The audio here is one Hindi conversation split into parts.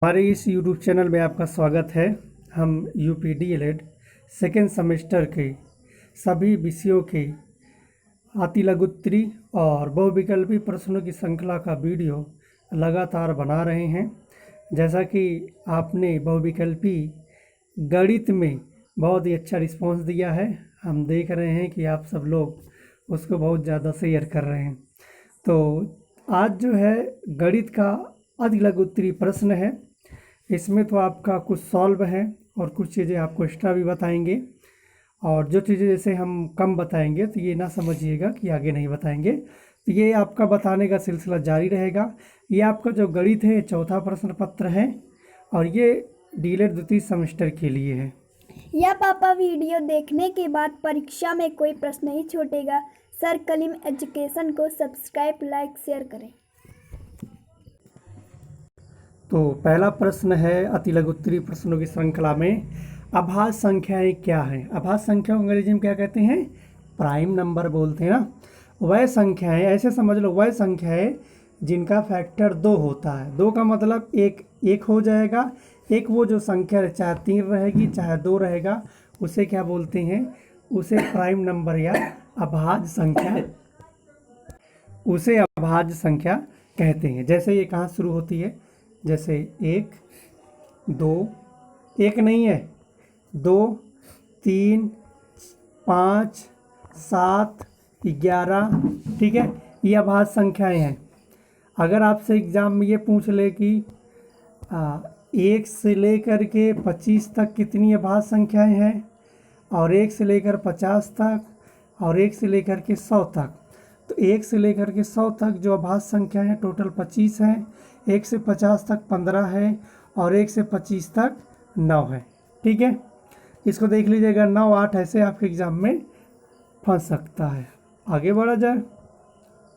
हमारे इस यूट्यूब चैनल में आपका स्वागत है। हम यूपी डीएलएड सेकेंड सेमेस्टर के सभी विषयों के अतिलघुत्तरी और बहुविकल्पी प्रश्नों की श्रृंखला का वीडियो लगातार बना रहे हैं। जैसा कि आपने बहुविकल्पी गणित में बहुत ही अच्छा रिस्पांस दिया है, हम देख रहे हैं कि आप सब लोग उसको बहुत ज़्यादा शेयर कर रहे हैं। तो आज जो है गणित का अतिलघुत्तरी प्रश्न है। इसमें तो आपका कुछ सॉल्व है और कुछ चीज़ें आपको एक्स्ट्रा भी बताएंगे, और जो चीज़ें जैसे हम कम बताएंगे तो ये ना समझिएगा कि आगे नहीं बताएंगे। तो ये आपका बताने का सिलसिला जारी रहेगा। ये आपका जो गणित है चौथा प्रश्न पत्र है और ये डीएलएड द्वितीय सेमेस्टर के लिए है। यह पापा वीडियो देखने के बाद परीक्षा में कोई प्रश्न नहीं छूटेगा। सर कलीम एजुकेशन को सब्सक्राइब, लाइक, शेयर करें। तो पहला प्रश्न है अतिलघुत्तरी प्रश्नों की श्रृंखला में, अभाज्य संख्याएं क्या हैं। अभाज्य संख्या को अंग्रेजी में क्या कहते हैं? प्राइम नंबर बोलते हैं ना। वह संख्याएं, ऐसे समझ लो, वह संख्याएं जिनका फैक्टर 2 होता है। 2 का मतलब एक हो जाएगा। एक वो जो संख्या है, चाहे 3 रहेगी चाहे 2 रहेगा, उसे क्या बोलते हैं? उसे प्राइम नंबर या अभाज्य संख्या, उसे अभाज्य संख्या कहते हैं। जैसे ये कहाँ शुरू होती है? जैसे 1, 2, एक नहीं है, 2, 3, 5, 7, 11, ठीक है, ये अभाज्य संख्याएं हैं। अगर आपसे एग्जाम में ये पूछ ले कि 1 से लेकर के 25 तक कितनी अभाज्य संख्याएं हैं, और 1 से लेकर 50 तक, और 1 से लेकर के 100 तक, तो 1 से लेकर के 100 तक जो अभाज्य संख्या है टोटल 25 हैं। 1 से 50 तक 15 है, और 1 से 25 तक 9 है। ठीक है, इसको देख लीजिएगा। 9, 8 ऐसे आपके एग्जाम में फंस सकता है। आगे बढ़ा जाए,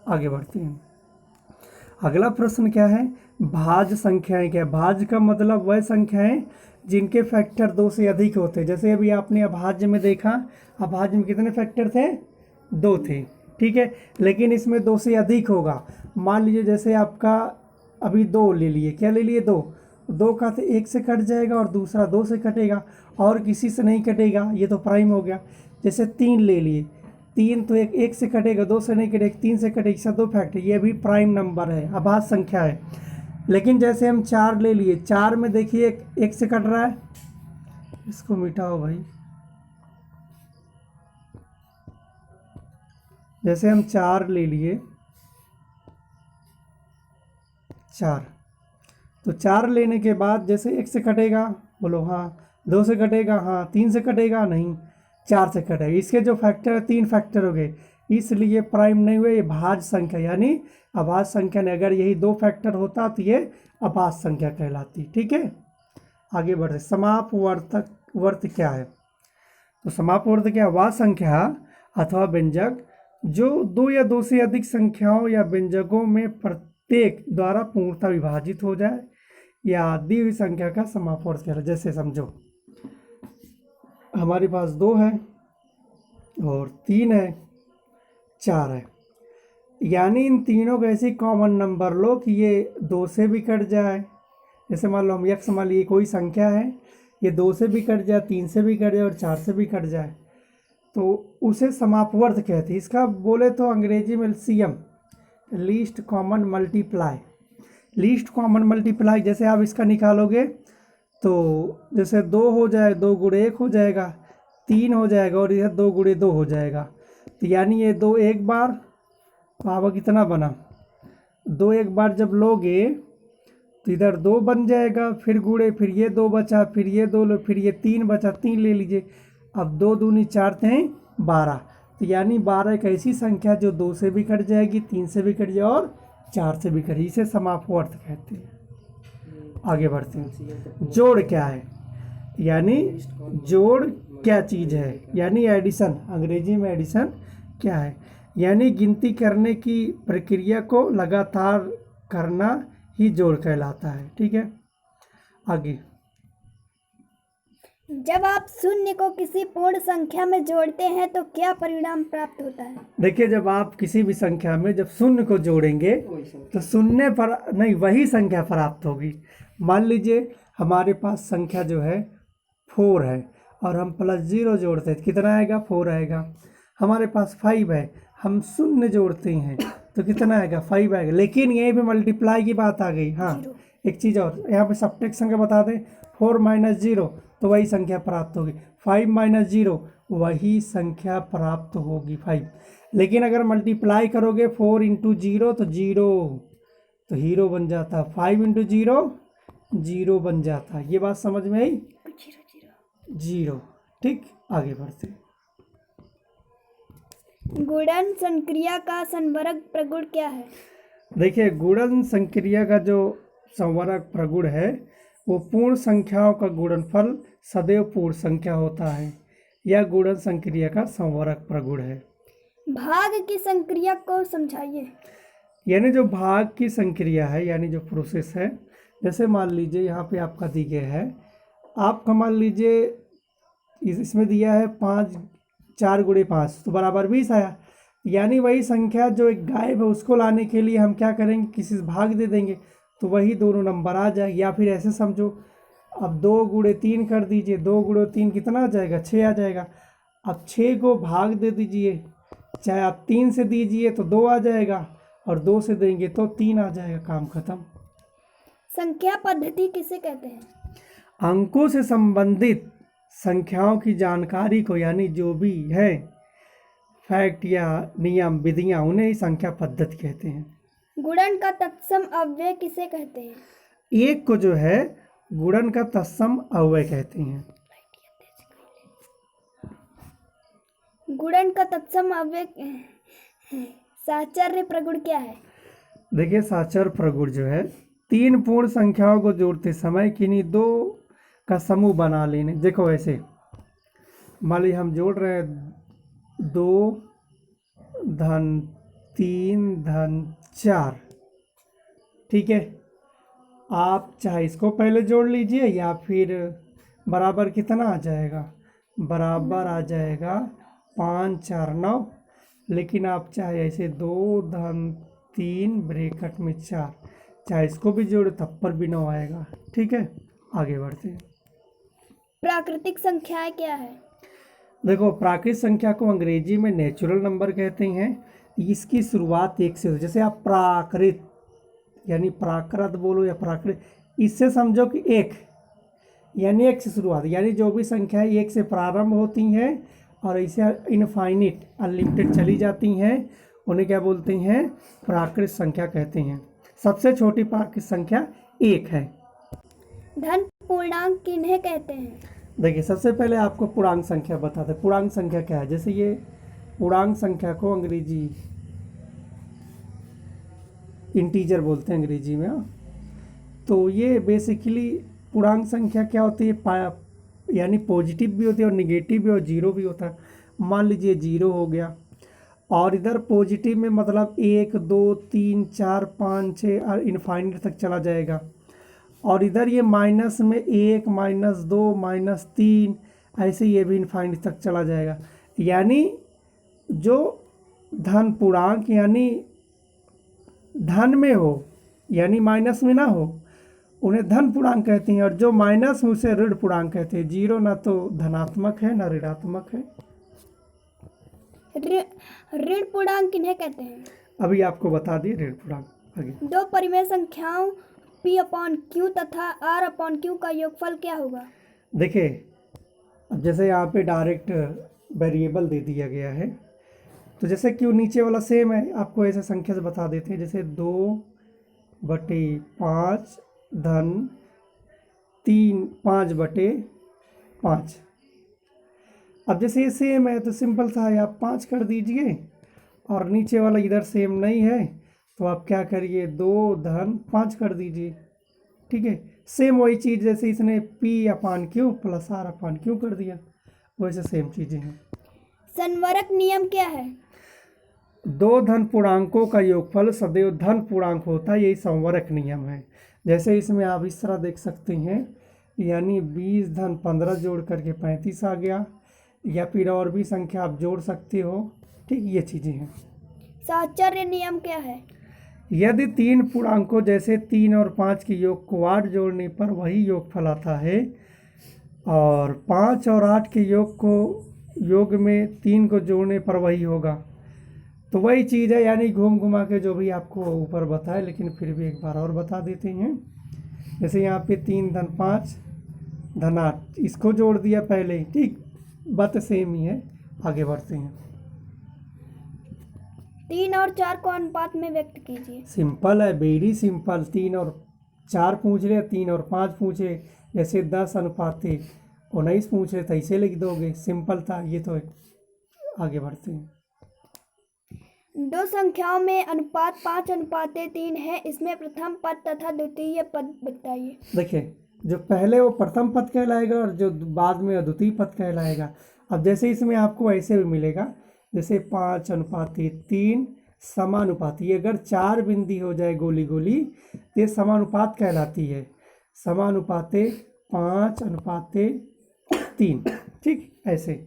आगे बढ़ते हैं। अगला प्रश्न क्या है? भाज्य संख्याएं क्या है? भाज्य का मतलब वह संख्याएं जिनके फैक्टर 2 से अधिक होते हैं। जैसे अभी आपने अभाज्य में देखा, अभाज्य में कितने फैक्टर थे? 2 थे, ठीक है, लेकिन इसमें 2 से अधिक होगा। मान लीजिए जैसे आपका अभी 2 ले लिए, क्या ले लिए? 2 का तो 1 से कट जाएगा और दूसरा 2 से कटेगा, और किसी से नहीं कटेगा, ये तो प्राइम हो गया। जैसे 3 ले लिए, 3 तो एक से कटेगा, 2 से नहीं कटेगा, 3 से कटेगा, इसका 2 फैक्टर, ये भी प्राइम नंबर है, अभाज्य संख्या है। लेकिन जैसे हम 4 ले लिए, 4 में देखिए एक से कट रहा है, इसको मिटाओ भाई। जैसे हम 4 ले लिए, 4, तो 4 लेने के बाद जैसे 1 से कटेगा, बोलो हाँ, 2 से कटेगा हाँ, 3 से कटेगा नहीं, 4 से कटेगा। इसके जो फैक्टर है 3 फैक्टर हो गए, इसलिए प्राइम नहीं हुए, ये भाज्य संख्या यानी अभाज्य संख्या ने। अगर यही 2 फैक्टर होता तो ये अभाज्य संख्या कहलाती। ठीक है, आगे बढ़ते। समापवर्तक वर्त क्या है? तो समापवर्त क्या? वह संख्या अथवा व्यंजक जो 2 या 2 से अधिक संख्याओं या व्यंजकों में प्रत्येक द्वारा पूर्णतः विभाजित हो जाए या दी हुई संख्या का समापवर्त कहलाता है। जैसे समझो हमारे पास 2 है और 3 है, 4 है, यानी इन तीनों को ऐसी कॉमन नंबर लो कि ये 2 से भी कट जाए। जैसे मान लो हम यक्स, मान लीजिए कोई संख्या है, ये 2 से भी कट जाए, 3 से भी कट जाए और 4 से भी कट जाए, तो उसे समापवर्त कहते हैं। इसका बोले तो अंग्रेजी में LCM, least common multiply. Least common multiply जैसे आप इसका निकालोगे तो जैसे 2 हो जाए, 2 गुणे 1 हो जाएगा, 3 हो जाएगा, और इधर 2 गुणे 2 हो जाएगा। तो यानी ये 2 एक बार, पावा कितना बना? 2 एक बार जब लोगे तो इधर 2 बन जाएगा, फिर गुणे, फिर ये 2 बचा, फिर ये 2 लो, फिर ये 3 बचा, 3 ले लीजिए। अब 2 दूनी 4 थे 12, तो यानी 12 एक ऐसी संख्या जो 2 से भी कट जाएगी, 3 से भी कट जाए और 4 से भी कट, इसे समापवर्त कहते हैं। आगे बढ़ते हैं। जोड़ क्या है? यानी जोड़ क्या चीज़ है, यानी एडिशन, अंग्रेजी में एडिशन क्या है? यानी गिनती करने की प्रक्रिया को लगातार करना ही जोड़ कहलाता है। ठीक है, आगे। जब आप शून्य को किसी पूर्ण संख्या में जोड़ते हैं तो क्या परिणाम प्राप्त होता है? देखिए, जब आप किसी भी संख्या में जब शून्य को जोड़ेंगे तो शून्य पर नहीं, वही संख्या प्राप्त होगी। मान लीजिए हमारे पास संख्या जो है 4 है और हम +0 जोड़ते हैं, कितना आएगा? 4 आएगा। हमारे पास 5 है, हम शून्य जोड़ते हैं तो कितना आएगा? 5 आएगा। लेकिन यहीं पे मल्टीप्लाई की बात आ गई। हाँ, एक चीज़ और यहाँ पे सब्ट्रैक्शन का बता दें, 4 - 0 तो वही संख्या प्राप्त होगी, 5 - 0 वही संख्या प्राप्त होगी 5। लेकिन अगर मल्टीप्लाई करोगे 4 × 0 तो 0, तो हीरो बन जाता। 5 × 0 0 बन जाता। ये बात समझ में आई? 0। ठीक, आगे बढ़ते हैं। गुणन संक्रिया का संवरक प्रगुण क्या है? देखिए, गुणन संक्रिया का जो संवरक प्रगुण है वो पूर्ण संख्याओं का गुणनफल सदैव पूर्ण संख्या होता है। यह गुणन संक्रिया का संवरक प्रगुण है। भाग की संक्रिया को समझाइए। यानी जो भाग की संक्रिया है, यानी जो प्रोसेस है, जैसे मान लीजिए यहाँ पे आपका दी गया है, आपका मान लीजिए इसमें दिया है 5, 4 × 5 तो बराबर 20 आया। यानी वही संख्या जो एक गायब है उसको लाने के लिए हम क्या करेंगे? किसी से भाग दे देंगे तो वही दोनों नंबर आ जाए। या फिर ऐसे समझो, अब 2 × 3 कर दीजिए, 2 × 3 कितना आ जाएगा? 6 आ जाएगा। अब 6 को भाग दे दीजिए, चाहे आप 3 से दीजिए तो 2 आ जाएगा और 2 से देंगे तो 3 आ जाएगा, काम खत्म। संख्या पद्धति किसे कहते हैं? अंकों से संबंधित संख्याओं की जानकारी को, यानी जो भी है फैक्ट या नियम विधियां, उन्हें ही संख्या पद्धति कहते हैं। गुणन का तत्सम अव्यय किसे कहते हैं? एक को जो है गुणन का तत्सम अव्यय कहते हैं। गुणन का तत्सम अव्यय साहचर्य प्रगुण क्या है? देखिए, साहचर्य प्रगुण जो है 3 पूर्ण संख्याओं को जोड़ते समय किन्हीं 2 का समूह बना लेने। देखो ऐसे मान लीजिए हम जोड़ रहे हैं 2 धन 3 धन 4, ठीक है। आप चाहे इसको पहले जोड़ लीजिए या फिर बराबर कितना आ जाएगा? बराबर आ जाएगा 5 4 9। लेकिन आप चाहे ऐसे 2 धन 3 ब्रैकेट में 4, चाहे इसको भी जोड़े तब पर भी 9 आएगा। ठीक है, आगे बढ़ते हैं। प्राकृतिक संख्याएं क्या है? देखो, प्राकृतिक संख्या को अंग्रेजी में नेचुरल नंबर कहते हैं। इसकी शुरुआत 1 से हो। जैसे आप प्राकृत यानी प्राकृत बोलो या प्राकृत, इससे समझो कि 1 यानी 1 से शुरुआत, यानी जो भी संख्या 1 से प्रारंभ होती हैं और इसे इनफाइनिट अनलिमिटेड चली जाती हैं, उन्हें क्या बोलते हैं? प्राकृत संख्या कहते हैं। सबसे छोटी प्राकृत संख्या 1 है। धन पूर्णांक किन्हें कहते हैं? देखिए, सबसे पहले आपको पूर्णांक संख्या बताते हैं। पूर्णांक संख्या क्या है? जैसे ये पूर्णांक संख्या को अंग्रेजी इंटीजर बोलते हैं अंग्रेजी में। तो ये बेसिकली पूर्णांक संख्या क्या होती है? यानी पॉजिटिव भी होती है और निगेटिव भी और जीरो भी होता है। मान लीजिए 0 हो गया और इधर पॉजिटिव में मतलब 1 2 3 4 5 6 और इनफाइनिट तक चला जाएगा। और इधर ये माइनस में 1 -2 -3 ऐसे ये भी इनफाइनिट तक चला जाएगा। यानी जो धन पूर्णांक यानी धन में हो, यानी माइनस में ना हो, उन्हें धन पूर्णांक कहते हैं। और जो माइनस में उसे ऋण पूर्णांक कहते हैं। 0 ना तो धनात्मक है ना ऋणात्मक है। ऋण पूर्णांक किन्हें कहते हैं? अभी आपको बता दिए ऋण पूर्णांक। आगे 2 परिमेय संख्याओं P/Q तथा R/Q का योगफल क्या होगा? देखिए, अब जैसे यहाँ पे डायरेक्ट वेरिएबल दे दिया गया है, तो जैसे Q नीचे वाला सेम है, आपको ऐसे संख्या से बता देते हैं। जैसे 2/5 धन 3 5/5। अब जैसे ये सेम है तो सिंपल सा है, आप 5 कर दीजिए और नीचे वाला इधर सेम नहीं है तो आप क्या करिए 2 धन 5 कर दीजिए। ठीक है, सेम वही चीज़ जैसे इसने P/Q प्लस R/Q कर दिया, वैसे सेम चीज़ें हैं। संवरक नियम क्या है? 2 धन पूर्णांकों का योगफल सदैव धन पूर्णांक होता है, यही संवरक नियम है। जैसे इसमें आप इस तरह देख सकते हैं, यानी 20 धन 15 जोड़ करके 35 आ गया, या फिर और भी संख्या आप जोड़ सकते हो। ठीक, ये चीज़ें हैं। साहचर्य नियम क्या है? यदि 3 पूर्णांकों जैसे 3 और 5 के योग को 8 जोड़ने पर वही योगफल आता है, और 5 और 8 के योग में 3 को जोड़ने पर वही होगा, तो वही चीज़ है। यानी घूम घुमा के जो भी आपको ऊपर बताए, लेकिन फिर भी एक बार और बता देते हैं। जैसे यहाँ पे 3 धन 5 धन 8, इसको जोड़ दिया पहले ही। ठीक, बात सेम ही है। आगे बढ़ते हैं। 3 और 4 को अनुपात में व्यक्त कीजिए। सिंपल है, वेरी सिंपल। 3 और 4 पूछ रहे, 3 और 5 पूछे, जैसे 10 अनुपात 19 पूछ रहे तो ऐसे लिख दोगे, सिंपल था ये तो। आगे बढ़ते हैं। दो संख्याओं में अनुपात 5:3 है, इसमें प्रथम पद तथा द्वितीय पद बताइए। देखिए, जो पहले वो प्रथम पद कहलाएगा और जो बाद में द्वितीय पद कहलाएगा। अब जैसे इसमें आपको ऐसे भी मिलेगा, जैसे 5:3 समानुपाती। अगर 4 बिंदी हो जाए गोली गोली, ये समानुपात कहलाती है। समानुपाते 5:3। ठीक, ऐसे।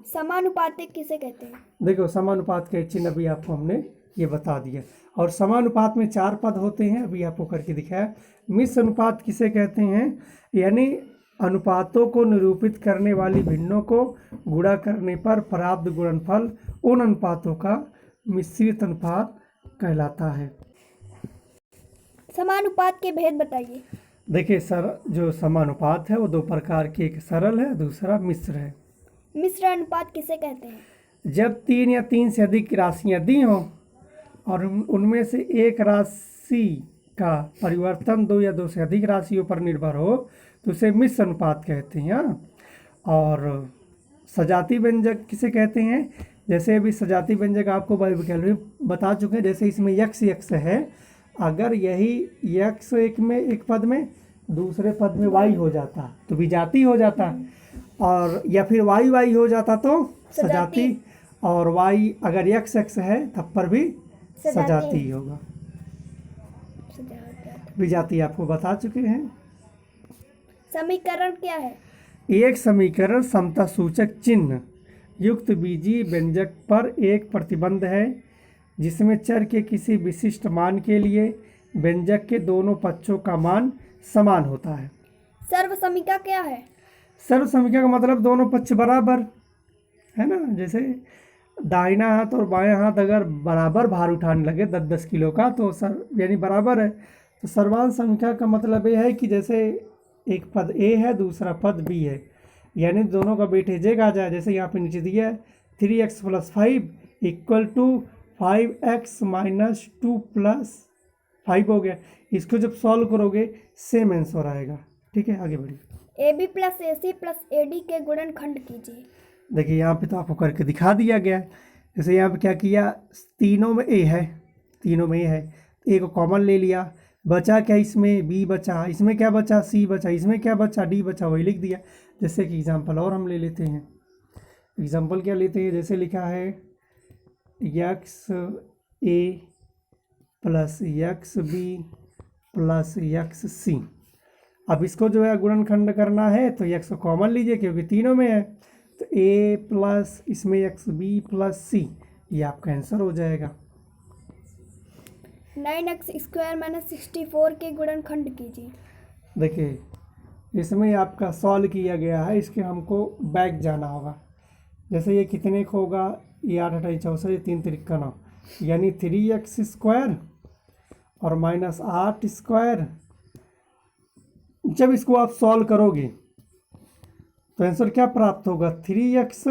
समानुपाती किसे कहते हैं? देखो, समानुपात के चिन्ह अभी आपको हमने ये बता दिया। और समानुपात में 4 पद होते हैं, अभी आपको करके दिखाया। मिश्र अनुपात किसे कहते हैं? यानी अनुपातों को निरूपित करने वाली भिन्नों को गुणा करने पर प्राप्त गुणनफल उन अनुपातों का मिश्रित अनुपात कहलाता है। समानुपात के भेद बताइए। देखिए सर, जो समानुपात है वो 2 प्रकार के, एक सरल है, दूसरा मिश्र है। मिश्र अनुपात किसे कहते हैं? जब 3 या 3 से अधिक राशियां दी हों और उनमें से एक राशि का परिवर्तन 2 या 2 से अधिक राशियों पर निर्भर हो तो उसे मिश्र अनुपात कहते हैं। और सजाती व्यंजक किसे कहते हैं? जैसे अभी सजाती व्यंजक आपको बायोकेल में बता चुके हैं। जैसे इसमें यक्स है, अगर यही यक्स एक पद में, दूसरे पद में वाई हो जाता तो विजाती हो जाता, और या फिर वाई हो जाता तो सजाती, और वाई अगर यक्स है तब पर भी सजाती होगा। विजाती आपको बता चुके हैं। समीकरण क्या है? एक समीकरण समता सूचक चिन्ह युक्त बीजीय व्यंजक पर एक प्रतिबंध है, जिसमें चर के किसी विशिष्ट मान के लिए व्यंजक के दोनों पक्षों का मान समान होता है। सर्वसमीका क्या है? सर्वसमीका का मतलब दोनों पक्ष बराबर है ना। जैसे दाहिना हाथ और बायां हाथ अगर बराबर भार उठाने लगे 10-10 किलो का, तो यानी बराबर है। तो सर्वांश संख्या का मतलब ये है कि जैसे एक पद ए है, दूसरा पद बी है, यानी दोनों का वेटेज आ जाए। जैसे यहाँ पे नीचे दिया है 3x + 5 = 5x - 2 + 5 हो गया। इसको जब सॉल्व करोगे सेम आंसर आएगा। ठीक है, आगे बढ़िए। AB + AC + AD के गुणनखंड कीजिए। देखिए, यहाँ पे तो आपको करके दिखा दिया गया है। जैसे यहाँ पे क्या किया, तीनों में ए है, ए को कॉमन ले लिया, बचा क्या इसमें, बी बचा, इसमें क्या बचा, सी बचा, इसमें क्या बचा, डी बचा, वही लिख दिया। जैसे कि एग्जांपल और हम ले लेते हैं। एग्जांपल क्या लेते हैं, जैसे लिखा है XA + XB + XC। अब इसको जो है गुणनखंड करना है तो x को कॉमन लीजिए क्योंकि तीनों में है, तो A + इसमें XB + C, ये आपका आंसर हो जाएगा। 9x² - 64 के गुणनखंड कीजिए। देखिए, इसमें आपका सॉल्व किया गया है, इसके हमको बैक जाना होगा। जैसे ये कितने का होगा, ये 8 × 8 = 64, ये 3 × 3 = 9, यानी 3x² और -8²। जब इसको आप सॉल्व करोगे तो आंसर क्या प्राप्त होगा, 3x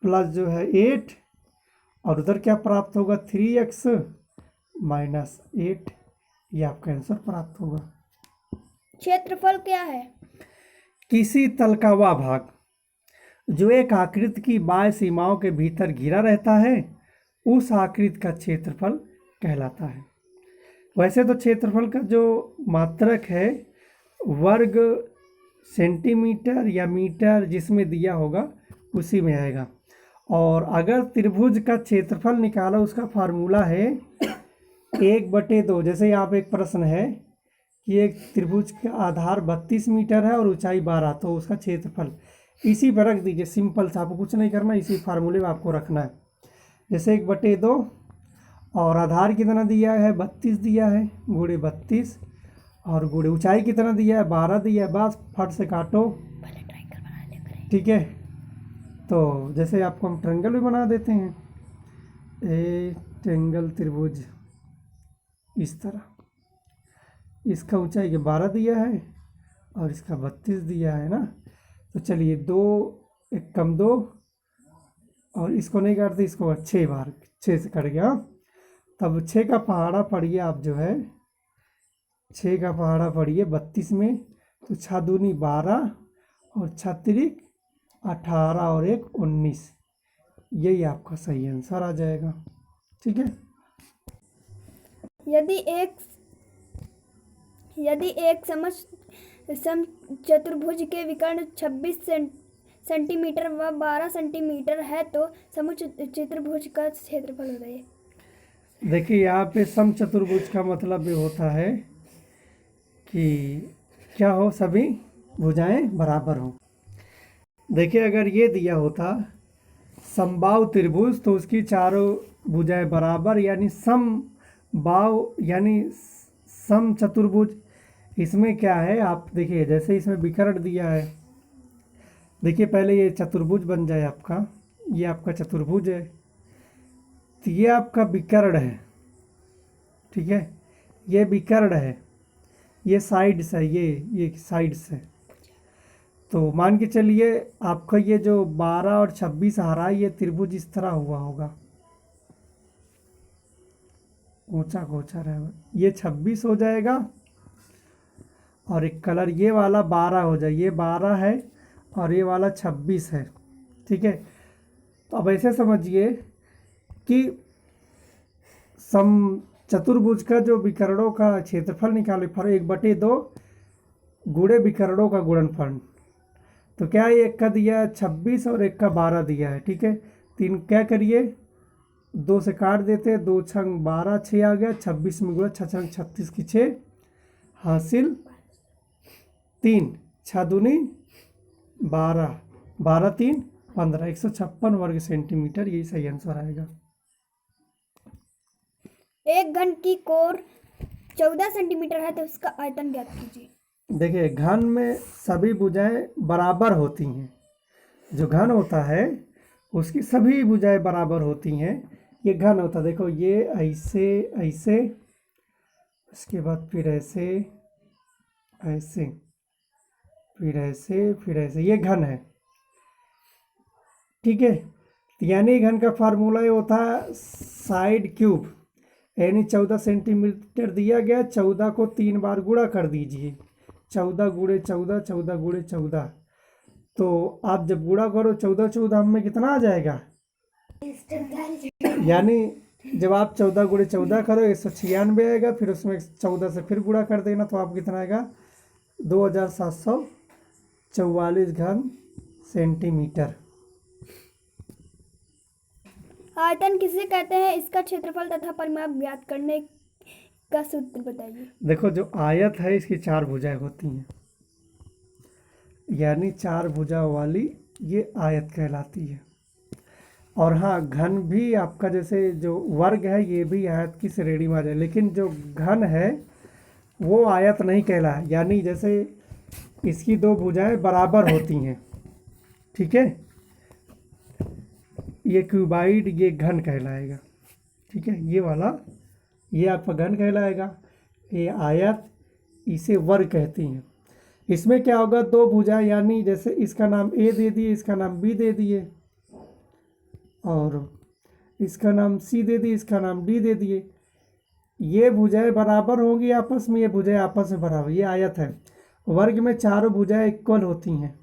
प्लस जो है 8, और उधर क्या प्राप्त होगा, 3x - 8, ये आपका आंसर प्राप्त होगा। क्षेत्रफल क्या है? किसी तल का वह भाग जो एक आकृति की बाह्य सीमाओं के भीतर घिरा रहता है, उस आकृति का क्षेत्रफल कहलाता है। वैसे तो क्षेत्रफल का जो मात्रक है वर्ग सेंटीमीटर या मीटर जिसमें दिया होगा उसी में आएगा। और अगर त्रिभुज का क्षेत्रफल निकाला, उसका फार्मूला है 1/2। जैसे यहाँ पे एक प्रश्न है कि एक त्रिभुज का आधार 32 मीटर है और ऊंचाई 12, तो उसका क्षेत्रफल इसी पर रख दीजिए। सिंपल सा, आपको कुछ नहीं करना, इसी फार्मूले में आपको रखना है। जैसे 1/2 और आधार कितना दिया है 32 दिया है, गुणे 32 और गुणे ऊंचाई कितना दिया है 12 दिया है, बस फट से काटो। ठीक है, तो जैसे आपको हम ट्रायंगल भी बना देते हैं, ए ट्रायंगल त्रिभुज इस तरह, इसका ऊंचाई के 12 दिया है और इसका 32 दिया है ना। तो चलिए 2 1 कम 2 और इसको नहीं काटते, इसको 6 बार 6 से कट गया। तब 6 का पहाड़ा पढ़िए आप, जो है 6 का पहाड़ा पढ़िए 32 में, तो 6 दूनी 12 और 6 तिरिक 18 और 1 19, यही आपका सही आंसर आ जाएगा। ठीक है, यदि एक समचतुर्भुज के विकर्ण 26 सेंटीमीटर व 12 सेंटीमीटर है तो समचतुर्भुज का क्षेत्रफल बताइए। देखिए यहाँ पे समचतुर्भुज का मतलब ये होता है कि क्या हो, सभी भुजाएं बराबर हो। देखिए अगर ये दिया होता समबाहु त्रिभुज, तो उसकी चारों भुजाएं बराबर, यानी समबाहु यानी समचतुर्भुज। इसमें क्या है, आप देखिए जैसे इसमें विकर्ण दिया है, देखिए पहले ये चतुर्भुज बन जाए आपका, ये आपका चतुर्भुज है, तो ये आपका विकर्ण है। ठीक है, ये विकर्ण है, ये साइड से, ये साइड से। तो मान के चलिए आपका ये जो 12 और 26 आ रहा है, ये त्रिभुज इस तरह हुआ होगा, ऊंचा ऊंचा रहेगा, ये 26 हो जाएगा और एक कलर ये वाला 12 हो जाए, ये 12 है और ये वाला 26 है। ठीक है, तो अब ऐसे समझिए कि चतुर्भुज का जो विकर्णों का क्षेत्रफल निकाले, फर 1/2 गुणे विकर्णों का गुणनफल। तो क्या है, एक का दिया है 26 और एक का 12 दिया है। ठीक है, तीन क्या करिए, 2 से काट देते हैं, 2 छंग 12, 6 आ गया, 26 में गुणा 6 छंग 36 की 6 हासिल 3, 6 दूनी 12, 12 3 15, 156 वर्ग सेंटीमीटर, यही सही आंसर आएगा। एक घन की कोर 14 सेंटीमीटर है तो उसका आयतन ज्ञात कीजिए। देखिए घन में सभी भुजाएं बराबर होती हैं, जो घन होता है उसकी सभी भुजाएं बराबर होती हैं, ये घन होता है। देखो ये ऐसे ऐसे, उसके बाद फिर ऐसे ऐसे, फिर ऐसे फिर ऐसे, ये घन है। ठीक है, यानी घन का फार्मूला ये होता है साइड क्यूब, यानी 14 सेंटीमीटर दिया गया, 14 को 3 बार गुणा कर दीजिए, 14 गुणे 14, 14 गुणे 14, तो आप जब गुणा करो 14 14 में कितना आ जाएगा, यानी जब आप 14 गुणे 14 करो 196 आएगा, फिर उसमें 14 से फिर गुणा कर देना, तो आप कितना आएगा 2744 घन सेंटीमीटर। आयतन किसे कहते हैं, इसका क्षेत्रफल तथा परिमाप ज्ञात करने का सूत्र बताइए। देखो जो आयत है इसकी 4 भुजाएं होती हैं, यानी 4 भुजा वाली ये आयत कहलाती है। और हाँ, घन भी आपका जैसे जो वर्ग है ये भी आयत की श्रेणी में आ जाए, लेकिन जो घन है वो आयत नहीं कहला, यानी जैसे इसकी 2 भुजाएं बराबर होती हैं। ठीक है, ये क्यूबाइड ये घन कहलाएगा। ठीक है, ये वाला ये आपका घन कहलाएगा, ये आयत इसे वर्ग कहती हैं। इसमें क्या होगा, 2 भुजाएं, यानी जैसे इसका नाम ए दे दिए, इसका नाम बी दे दिए, और इसका नाम सी दे दिए, इसका नाम डी दे दिए, ये भुजाएं बराबर होंगी आपस में, ये भुजाएं आपस में बराबर, ये आयत है। वर्ग में चारों भुजाएं इक्वल होती हैं।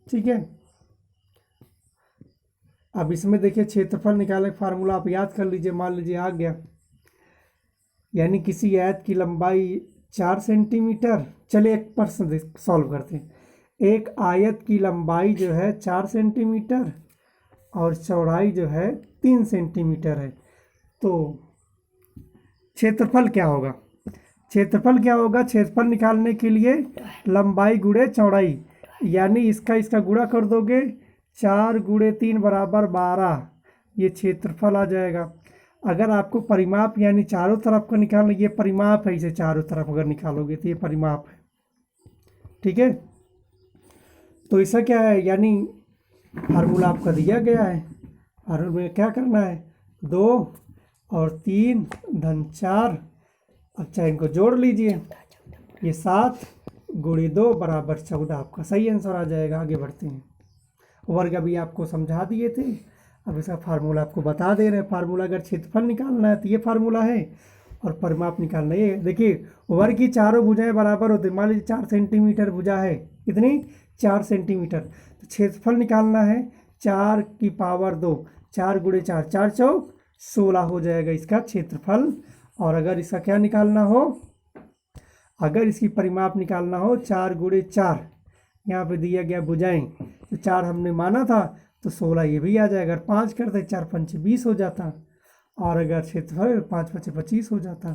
ठीक है, अब इसमें देखिए क्षेत्रफल निकालने का फार्मूला आप याद कर लीजिए, मान लीजिए आ गया, यानी किसी आयत की लंबाई 4 सेंटीमीटर, चलिए एक प्रश्न सॉल्व करते हैं। एक आयत की लंबाई जो है 4 सेंटीमीटर और चौड़ाई जो है 3 सेंटीमीटर है, तो क्षेत्रफल क्या होगा, क्षेत्रफल क्या होगा? क्षेत्रफल निकालने के लिए लंबाई गुणे चौड़ाई, यानी इसका गुणा कर दोगे, 4 गुणे 3 बराबर 12, ये क्षेत्रफल आ जाएगा। अगर आपको परिमाप यानी चारों तरफ का निकालना, ये परिमाप है, इसे चारों तरफ अगर निकालोगे तो ये परिमाप है, ठीक है। तो इसका क्या है, यानी फार्मूला आपका दिया गया है, फार्मूला में क्या करना है, 2 और 3 धन 4, अच्छा इनको जोड़ लीजिए, ये 7 गुणे 2 बराबर 14, आपका सही आंसर आ जाएगा। आगे बढ़ते हैं। वर्ग अभी आपको समझा दिए थे, अब इसका फार्मूला आपको बता दे रहे हैं। फार्मूला अगर क्षेत्रफल निकालना है तो ये फार्मूला है, और परिमाप निकालना है। ये देखिए, वर्ग की चारों भुजाएं बराबर होती है। मान लीजिए 4 सेंटीमीटर भुजा है, कितनी? 4 सेंटीमीटर। तो क्षेत्रफल निकालना है 4 की पावर 2, 4 गुणे 4, 4 चौक 16 हो जाएगा इसका क्षेत्रफल। और अगर इसका क्या निकालना हो, अगर इसकी परिमाप निकालना हो, 4 गुणे 4, यहाँ पे दिया गया भुजाएं, तो 4 हमने माना था, तो 16 ये भी आ जाएगा। अगर 5 करते 4 पंचे 20 हो जाता, और अगर क्षेत्रफल 5 पंचे 25 हो जाता।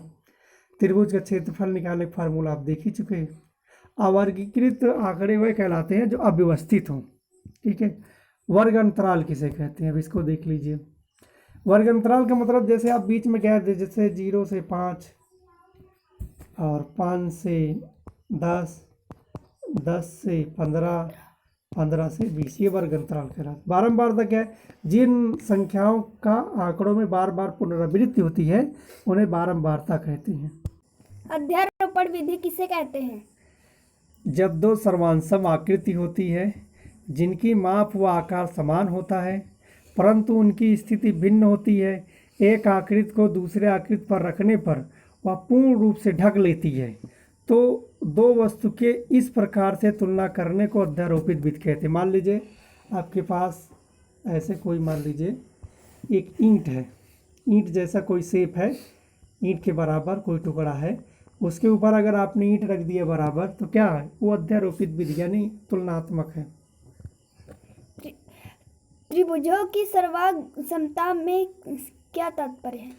त्रिभुज का क्षेत्रफल निकालने का फार्मूला आप देख ही चुके हैं। अवर्गीकृत आंकड़े वह कहलाते हैं जो अव्यवस्थित हों, ठीक है। वर्ग अंतराल किसे कहते हैं, अब इसको देख लीजिए। वर्ग अंतराल का मतलब, जैसे आप बीच में गैप दे, जैसे 0 से 5 और 5 से 10, 10 से 15, 15 से 20, ये वर्ग अंतराल कहलाता है। बारंबारता क्या है? जिन संख्याओं का आंकड़ों में बार बार पुनरावृत्ति होती है उन्हें बारंबारता कहते हैं। अध्यारोपण विधि किसे कहते हैं? जब दो सर्वांसम आकृति होती है जिनकी माप व आकार समान होता है परंतु उनकी स्थिति भिन्न होती है, एक आकृति को दूसरे आकृति पर रखने पर वह पूर्ण रूप से ढक लेती है, तो दो वस्तु के इस प्रकार से तुलना करने को अध्यारोपित विधि कहते हैं। मान लीजिए आपके पास ऐसे कोई, मान लीजिए एक ईंट है, ईंट जैसा कोई शेप है, ईंट के बराबर कोई टुकड़ा है, उसके ऊपर अगर आपने ईंट रख दिया बराबर, तो क्या है वो? अध्यारोपित विधि यानी तुलनात्मक है। त्रिभुजों की सर्वांगसमता में क्या तात्पर्य है?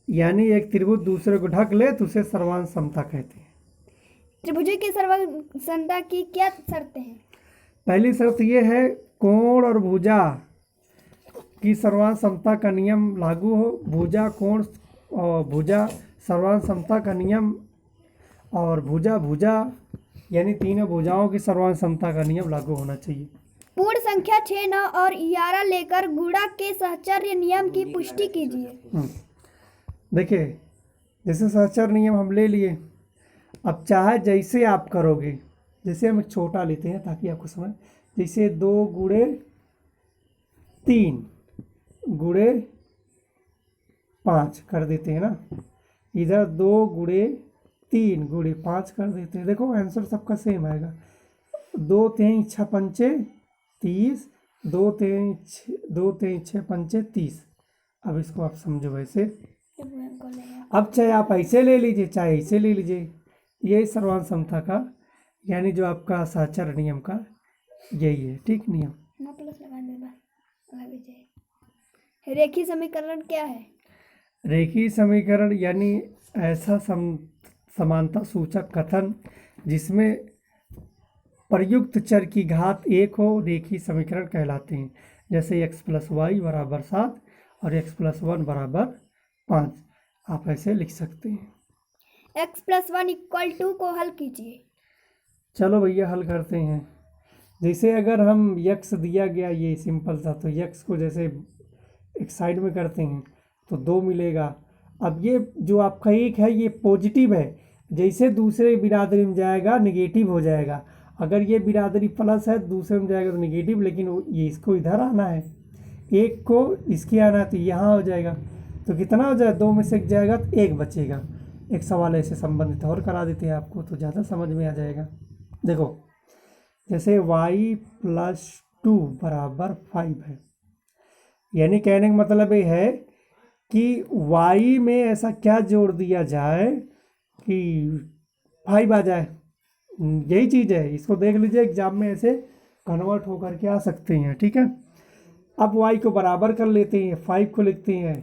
यानी एक त्रिभुज दूसरे को ढक ले तो उसे सर्वांग समता कहते हैं। त्रिभुजों की सर्वांगसमता की क्या शर्तें हैं? पहली शर्त ये है कोण और भुजा की सर्वांग समता का नियम लागू हो। भुजा, कोण और भुजा, सर्वांग समता का नियम, और भुजा भुजा यानी तीनों भुजाओं की सर्वांग समता का नियम लागू होना चाहिए। पूर्ण संख्या 6, 9 और 11 लेकर गुणा के सहचर्य नियम की पुष्टि कीजिए। देखिए, जैसे सहचर्य नियम हम ले लिए, अब चाहे जैसे आप करोगे, जैसे हम एक छोटा लेते हैं ताकि आपको समझ, जैसे 2 गुणे 3 गुणे 5 कर देते हैं ना, इधर 2 गुणे 3 गुणे 5 कर देते हैं। देखो आंसर सबका सेम आएगा। 2 3 6 पंचे 30, 2 3 6 पंचे 30। अब इसको आप समझो वैसे। अब चाहे आप ऐसे ले लीजिए चाहे ऐसे ले लीजिए, यही सर्वांग समता का यानी जो आपका सहचर्य नियम का यही है, ठीक नियम। रेखीय समीकरण क्या है? रेखीय समीकरण यानी ऐसा समानता सूचक कथन जिसमें प्रयुक्त चर की घात 1 हो, रेखीय समीकरण कहलाते हैं। जैसे x + y बराबर 7 और x + 1 बराबर 5, आप ऐसे लिख सकते हैं। x + 1 = को हल कीजिए। चलो भैया हल करते हैं। जैसे अगर हम x दिया गया, ये सिंपल था, तो x को जैसे एक साइड में करते हैं तो 2 मिलेगा। अब ये जो आपका 1 है ये पॉजिटिव है, जैसे दूसरे बिरादरी में जाएगा निगेटिव हो जाएगा। अगर ये बिरादरी प्लस है दूसरे में जाएगा तो निगेटिव, लेकिन ये इसको इधर आना है, 1 को इसकी आना है तो यहाँ हो जाएगा। तो कितना हो जाए? 2 में से 1 जाएगा तो 1 बचेगा। एक सवाल ऐसे संबंधित और करा देते हैं आपको तो ज़्यादा समझ में आ जाएगा। देखो, जैसे y + 2 बराबर 5 है, यानी कहने का मतलब ये है कि y में ऐसा क्या जोड़ दिया जाए कि 5 आ जाए, यही चीज़ है। इसको देख लीजिए, एग्जाम में ऐसे कन्वर्ट होकर के आ सकते हैं, ठीक है। अब y को बराबर कर लेते हैं, 5 को लिखते हैं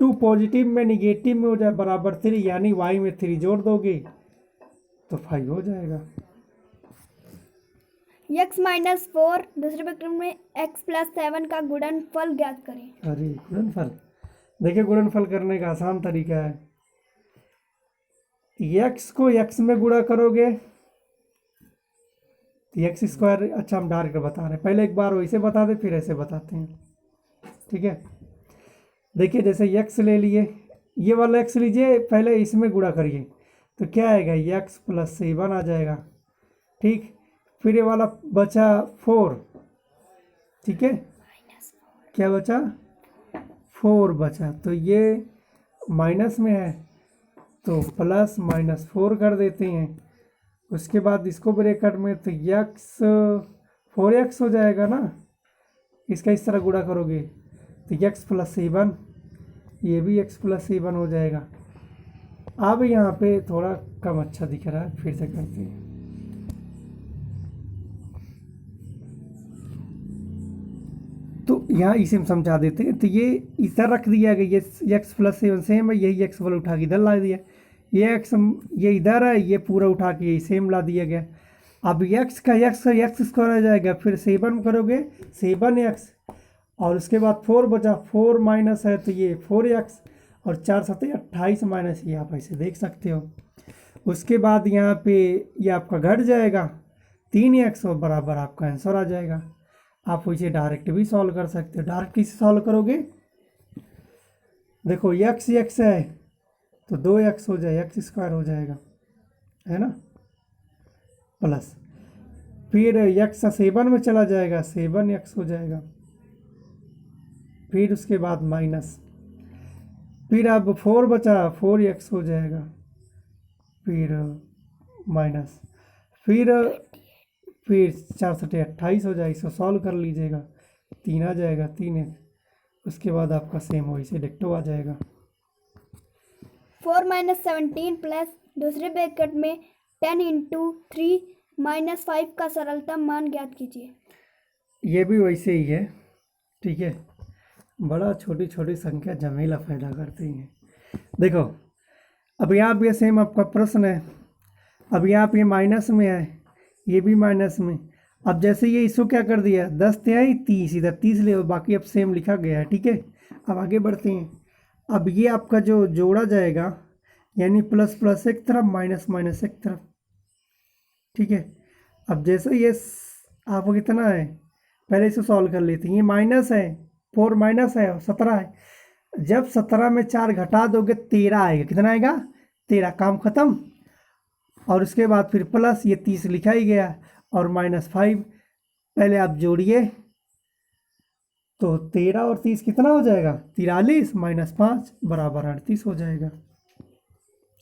2 पॉजिटिव में निगेटिव में हो जाए बराबर 3, यानी y में 3 जोड़ दोगे तो 5 हो जाएगा। x माइनस 4 दूसरे ब्रैकेट में x प्लस 7 का गुणनफल ज्ञात करें। अरे गुणनफल, देखिए गुणनफल करने का आसान तरीका है। x को x में गुणा करोगे तो एक्स स्क्वायर, अच्छा हम डायरेक्ट बता रहे हैं, पहले एक बार वैसे बता दे फिर ऐसे बताते हैं, ठीक है। देखिए जैसे x ले लिए, ये वाला x लीजिए, पहले इसमें गुणा करिए तो क्या आएगा, x प्लस 7 आ जाएगा, ठीक। फिर ये वाला बचा 4, ठीक है, क्या बचा 4 बचा, तो ये माइनस में है तो प्लस माइनस 4 कर देते हैं। उसके बाद इसको ब्रैकेट में तो x 4x हो जाएगा ना, इसका इस तरह गुणा करोगे तो x प्लस 7, ये भी x प्लस 7 हो जाएगा। अब यहाँ पे थोड़ा कम अच्छा दिख रहा है, फिर से करते हैं। तो यहाँ इसे हम समझा देते हैं, तो ये इधर रख दिया गया, ये x प्लस 7 सेम है, यही x वाला उठा के इधर ला दिया, ये x ये इधर है, ये पूरा उठा के यही सेम ला दिया गया। अब x का x स्क्वायर आ जाएगा, फिर 7 करोगे 7x, और उसके बाद 4 बचा, 4 माइनस है तो ये 4x, और 4 7 28 माइनस, ये आप ऐसे देख सकते हो। उसके बाद यहाँ पे ये आपका घट जाएगा 3x और बराबर आपका आंसर आ जाएगा। आप इसे डायरेक्ट भी सॉल्व कर सकते हो। डायरेक्ट किसे सॉल्व करोगे, देखो x है तो 2x हो जाए, x स्क्वायर हो जाएगा, है ना, प्लस फिर x 7 में चला जाएगा, 7x हो जाएगा, फिर उसके बाद माइनस, फिर अब 4 बचा, 4x हो जाएगा, फिर माइनस, फिर 4 7 28 हो जाएगा, इसको सॉल्व कर लीजिएगा, 3 आ जाएगा, 3x, उसके बाद आपका सेम हो इसे डिक्टो आ जाएगा। 4 माइनस 17 प्लस दूसरे ब्रैकेट में 10 इंटू 3 माइनस 5 का सरलतम मान ज्ञात कीजिए। ये भी वैसे ही है, ठीक है, बड़ा छोटी छोटी संख्या झमेला पैदा करती हैं। देखो अब यहाँ पे सेम आपका प्रश्न है, अब यहाँ पे माइनस में है, ये भी माइनस में, अब जैसे ये इसको क्या कर दिया, 10 तिहाई 30, इधर 30 ले, बाकी अब सेम लिखा गया है, ठीक है। अब आगे बढ़ते हैं। अब ये आपका जो जोड़ा जाएगा, यानी प्लस प्लस एक तरफ, माइनस माइनस एक तरफ, ठीक है। अब जैसे ये आपको कितना है, पहले इसे सॉल्व कर लेते हैं। ये माइनस है, 4 माइनस है और 17 है, जब 17 में 4 घटा दोगे 13 आएगा, कितना आएगा 13, काम खत्म। और उसके बाद फिर प्लस ये 30 लिखा ही गया, और -5, पहले आप जोड़िए तो 13 और 30 कितना हो जाएगा, 43 -5 बराबर 38 हो जाएगा।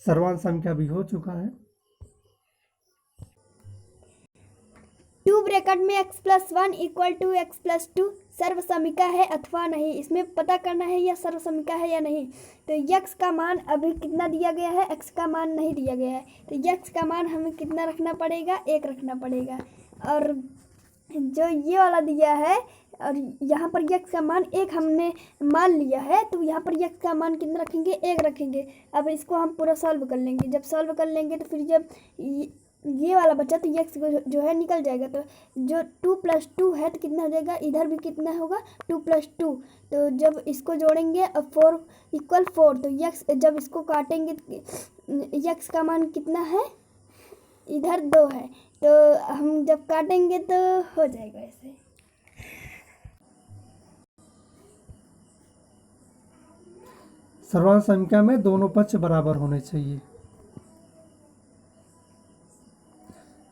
सर्वांश संख्या भी हो चुका है। 2 ब्रैकेट में x plus 1 equal to x plus 2 सर्वसमिका है अथवा नहीं, इसमें पता करना है यह सर्वसमिका है या नहीं। तो x का मान अभी कितना दिया गया है, x का मान नहीं दिया गया है, तो x का मान हमें कितना रखना पड़ेगा, 1 रखना पड़ेगा। और जो ये वाला दिया है और यहाँ पर x का मान 1 हमने मान लिया है, तो यहाँ पर x का मान कितना रखेंगे, 1 रखेंगे। अब इसको हम पूरा सॉल्व कर लेंगे, जब सॉल्व कर लेंगे तो फिर जब ये वाला बचा तो x जो है निकल जाएगा, तो जो 2 + 2 है तो कितना हो जाएगा, इधर भी कितना होगा 2 + 2, तो जब इसको जोड़ेंगे 4 = 4, तो x जब इसको काटेंगे x का मान कितना है, इधर 2 है, तो हम जब काटेंगे तो हो जाएगा ऐसे। सर्वांश संख्या में दोनों पक्ष बराबर होने चाहिए।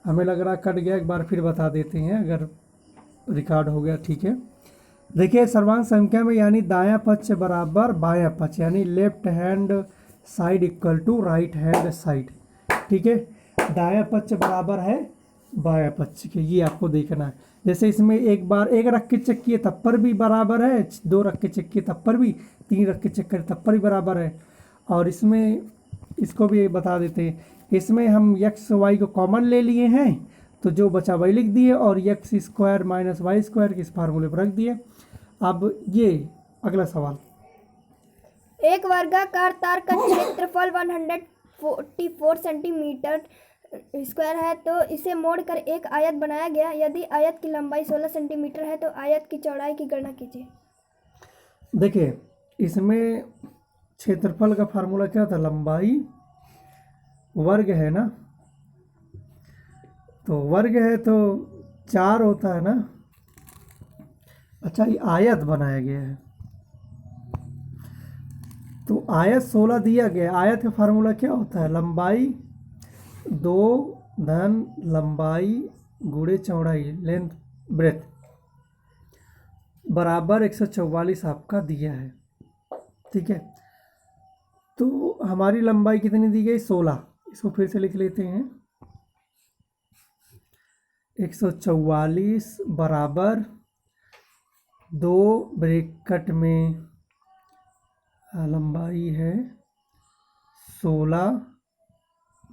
हमें लग रहा कट गया, एक बार फिर बता देते हैं अगर रिकॉर्ड हो गया, ठीक है। देखिए सर्वांश संख्या में यानी दायां पक्ष बराबर बायां पक्ष, यानी left hand side equal to right hand side, ठीक है। दायां पक्ष बराबर है बायां पक्ष के, ये आपको देखना है। जैसे इसमें एक बार 1 रख के चेक किए तब पर भी बराबर है, 2 रख के चेक किए तब पर भी, 3 रख के चेक करें तब पर भी बराबर है। और इसमें इसको भी बता देते हैं, इसमें हम x y को कॉमन ले लिए हैं तो जो बचा वही लिख दिए, और x² - y² के इस फार्मूले पर रख दिए। अब ये अगला सवाल, एक वर्गाकार तार का क्षेत्रफल 144 सेंटीमीटर स्क्वायर है, तो इसे मोड़कर एक आयत बनाया गया। यदि आयत की लंबाई 16 सेंटीमीटर है तो आयत की चौड़ाई की गणना कीजिए। देखिए, इसमें क्षेत्रफल का फार्मूला क्या था? लंबाई वर्ग है ना, तो वर्ग है तो 4 होता है ना। अच्छा, ये आयत बनाया गया है, तो आयत 16 दिया गया। आयत का फार्मूला क्या होता है? लंबाई 2 धन लंबाई गुणे चौड़ाई, लेंथ ब्रेथ, बराबर 144 आपका दिया है। ठीक है, तो हमारी लंबाई कितनी दी गई? 16। इसको फिर से लिख लेते हैं। 144 बराबर 2 ब्रैकेट में लंबाई है 16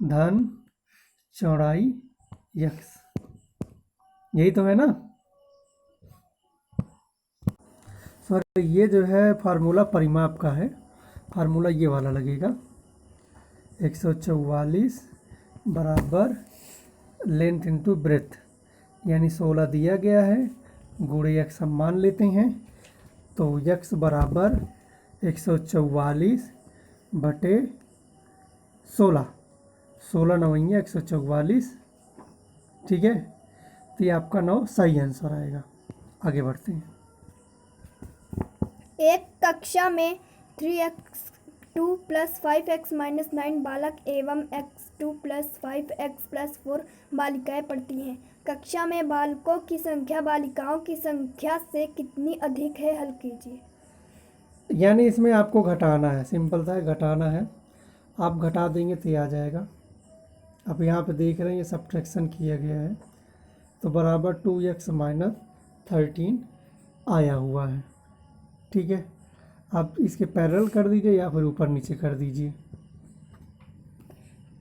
धन चौड़ाई यक्स, यही तो है ना। सॉरी, ये जो है फार्मूला परिमाप का है, फार्मूला ये वाला लगेगा। 144 बराबर लेंथ इंटू ब्रेथ, यानी 16 दिया गया है, गुणे यक्स हम मान लेते हैं। तो यक्स बराबर 144 बटे 16, 16 नवैया 144। ठीक है, तो ये आपका 9 सही आंसर आएगा। आगे बढ़ते हैं। एक कक्षा में 3x2 + 5x - 9 बालक एवं x2 + 5x + 4 बालिकाएं पढ़ती हैं। कक्षा में बालकों की संख्या बालिकाओं की संख्या से कितनी अधिक है? हल कीजिए। यानी इसमें आपको घटाना है, सिंपल सा है, घटाना है। आप घटा देंगे तो ये आ जाएगा। अब यहाँ पे देख रहे हैं ये सब्ट्रैक्शन किया गया है, तो बराबर 2x - 13 आया हुआ है। ठीक है, आप इसके पैरेलल कर दीजिए या फिर ऊपर नीचे कर दीजिए।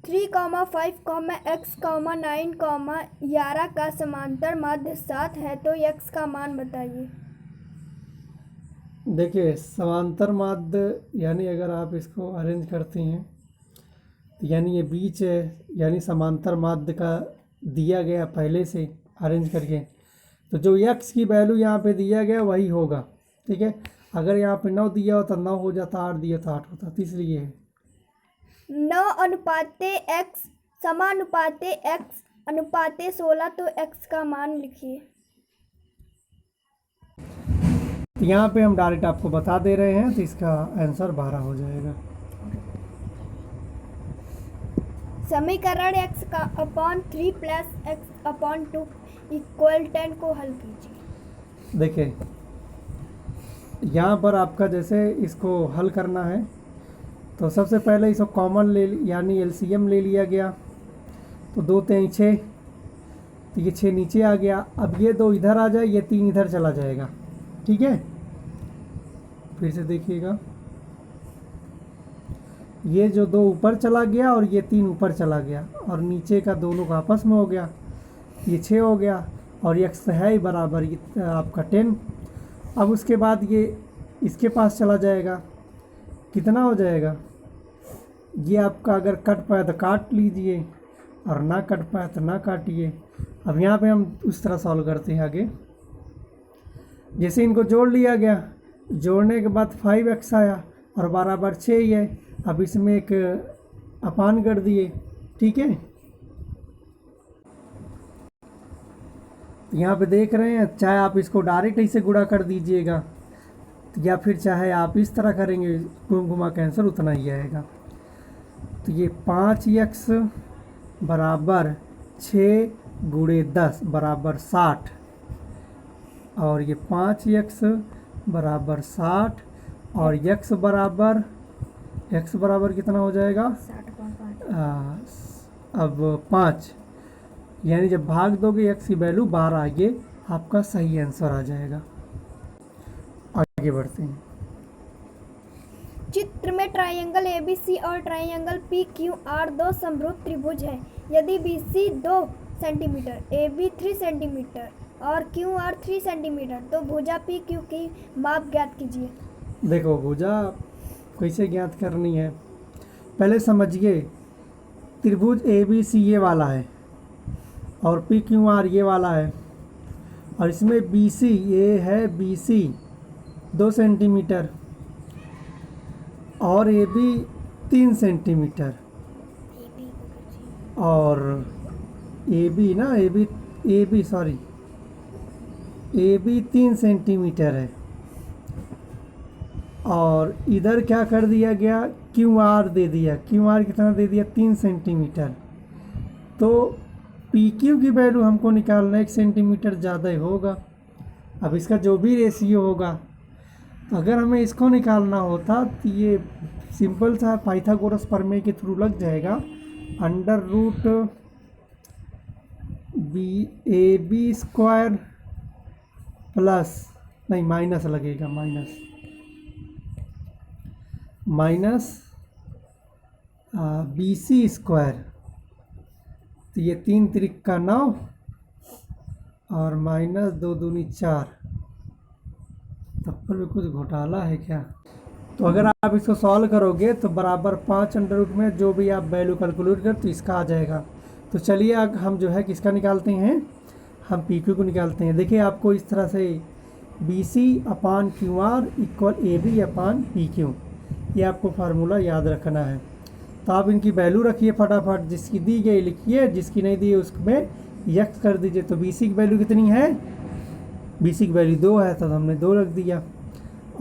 3, 5, x, 9, 11 का समांतर माध्य 7 है, तो x का मान बताइए। देखिए, समांतर माध्य यानी अगर आप इसको अरेंज करते हैं तो यानी ये बीच है, यानी समांतर माध्य का दिया गया पहले से अरेंज करके, तो जो x की वैल्यू यहाँ पे दिया गया वही होगा। ठीक है, अगर यहाँ पे 9 दिया होता 9 हो जाता, 8 दिया तो 8 होता, तो इसलिए 9:x समानुपाते x अनुपाते 16, तो x का मान लिखिए। तो यहाँ पे हम डायरेक्ट आपको बता दे रहे हैं, तो इसका आंसर 12 हो जाएगा। समीकरण x/3 + x/2 = 10 को हल कीजिए। देखिए, यहाँ पर आपका जैसे इसको हल करना है तो सबसे पहले इसको कॉमन ले यानी एलसीएम ले लिया गया, तो 2 3 6, तो ये 6 नीचे आ गया। अब ये 2 इधर आ जाए, ये 3 इधर चला जाएगा। ठीक है, फिर से देखिएगा, ये जो 2 ऊपर चला गया और ये 3 ऊपर चला गया, और नीचे का दोनों का आपस में हो गया, ये 6 हो गया, और x है ही बराबर आपका 10। अब उसके बाद ये इसके पास चला जाएगा, कितना हो जाएगा? ये आपका अगर कट पाए तो काट लीजिए, और ना कट पाए तो ना काटिए। अब यहाँ पे हम उस तरह सॉल्व करते हैं आगे। जैसे इनको जोड़ लिया गया, जोड़ने के बाद 5x आया और बराबर 6 ही है। अब इसमें एक अपान कर दिए। ठीक है, यहाँ पे देख रहे हैं, चाहे आप इसको डायरेक्ट ऐसे गुणा कर दीजिएगा या फिर चाहे आप इस तरह करेंगे, घुमा के आंसर उतना ही आएगा। तो ये 5x बराबर 6 गुणे 10 बराबर 60, और ये 5x बराबर 60, और x बराबर कितना हो जाएगा? 60/5। अब 5, यानी जब भाग दोगे x की वैल्यू 12, ये आपका सही आंसर आ जाएगा। आगे बढ़ते हैं। चित्र में ट्राइंगल ABC और ट्राइंगल PQR 2 समभुज त्रिभुज है। यदि BC 2 सेंटीमीटर, AB 3 सेंटीमीटर और QR 3 सेंटीमीटर, तो भुजा PQ की माप ज्ञात कीजिए। देखो, भुजा कैसे ज्ञात करनी है, पहले समझिए। त्रिभुज ए बी सी ये वाला है और पी क्यू आर ये वाला है, और इसमें बी सी ये है, बी सी 2 सेंटीमीटर और ए बी 3 सेंटीमीटर, और ए बी ना A B sorry A B 3 centimetre है, और इधर क्या कर दिया गया, क्यू आर दे दिया। क्यू आर कितना दे दिया, 3 सेंटीमीटर। तो पी क्यू की वैल्यू हमको निकालना 1 सेंटीमीटर ज़्यादा ही होगा। अब इसका जो भी रेशियो होगा, अगर हमें इसको निकालना होता तो ये सिंपल सा पाइथागोरस प्रमेय के थ्रू लग जाएगा। Under root B A B square plus, नहीं माइनस लगेगा, माइनस बी सी स्क्वायर, तो ये 3 त्रिक 9 और माइनस 2 दूनी 4। तब पर भी कुछ घोटाला है क्या? तो अगर आप इसको सॉल्व करोगे तो बराबर 5 अंडर रूट में जो भी आप वैल्यू कैलकुलेट कर तो इसका आ जाएगा। तो चलिए अब हम जो है किसका निकालते हैं, हम पी क्यू को निकालते हैं। देखिए आपको इस तरह से B C upon Q R equal A B upon P Q, ये आपको फार्मूला याद रखना है। तो आप इनकी वैल्यू रखिए फटाफट, जिसकी दी गई लिखिए, जिसकी नहीं दी उसमें यक्स कर दीजिए। तो बी सी की वैल्यू कितनी है, बी सी की वैल्यू 2 है तो हमने 2 रख दिया,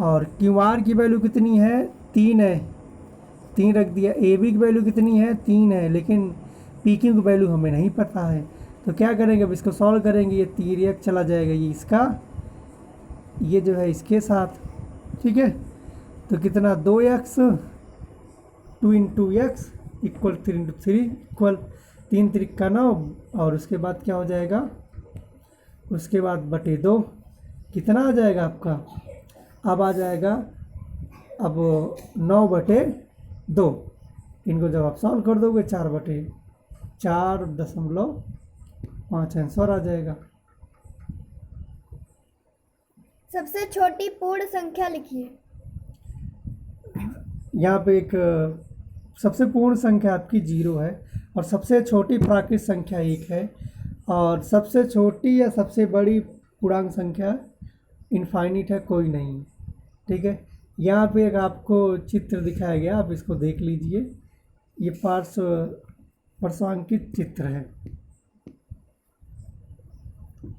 और क्यू आर की वैल्यू कितनी है, 3 है, 3 रख दिया। ए बी की वैल्यू कितनी है, 3 है, लेकिन पी क्यू की वैल्यू हमें नहीं पता है। तो क्या करेंगे, अब इसको सॉल्व करेंगे, ये 3 एक चला जाएगा, ये इसका, ये जो है इसके साथ, ठीक है। तो कितना 2x 2 into x equal 3 into 3 equal 3 त्रिक 9, और उसके बाद क्या हो जाएगा, उसके बाद बटे 2 कितना आ जाएगा आपका, अब आ जाएगा अब 9/2। इनको जब आप सॉल्व कर दोगे 4/4.5 आंसर आ जाएगा। सबसे छोटी पूर्ण संख्या लिखिए। यहाँ पे एक सबसे पूर्ण संख्या आपकी 0 है, और सबसे छोटी प्राकृत संख्या 1 है, और सबसे छोटी या सबसे बड़ी पूर्णांक संख्या इनफाइनिट है, कोई नहीं, ठीक है। यहाँ पे एक आपको चित्र दिखाया गया, आप इसको देख लीजिए, ये पार्श्वांकित चित्र है।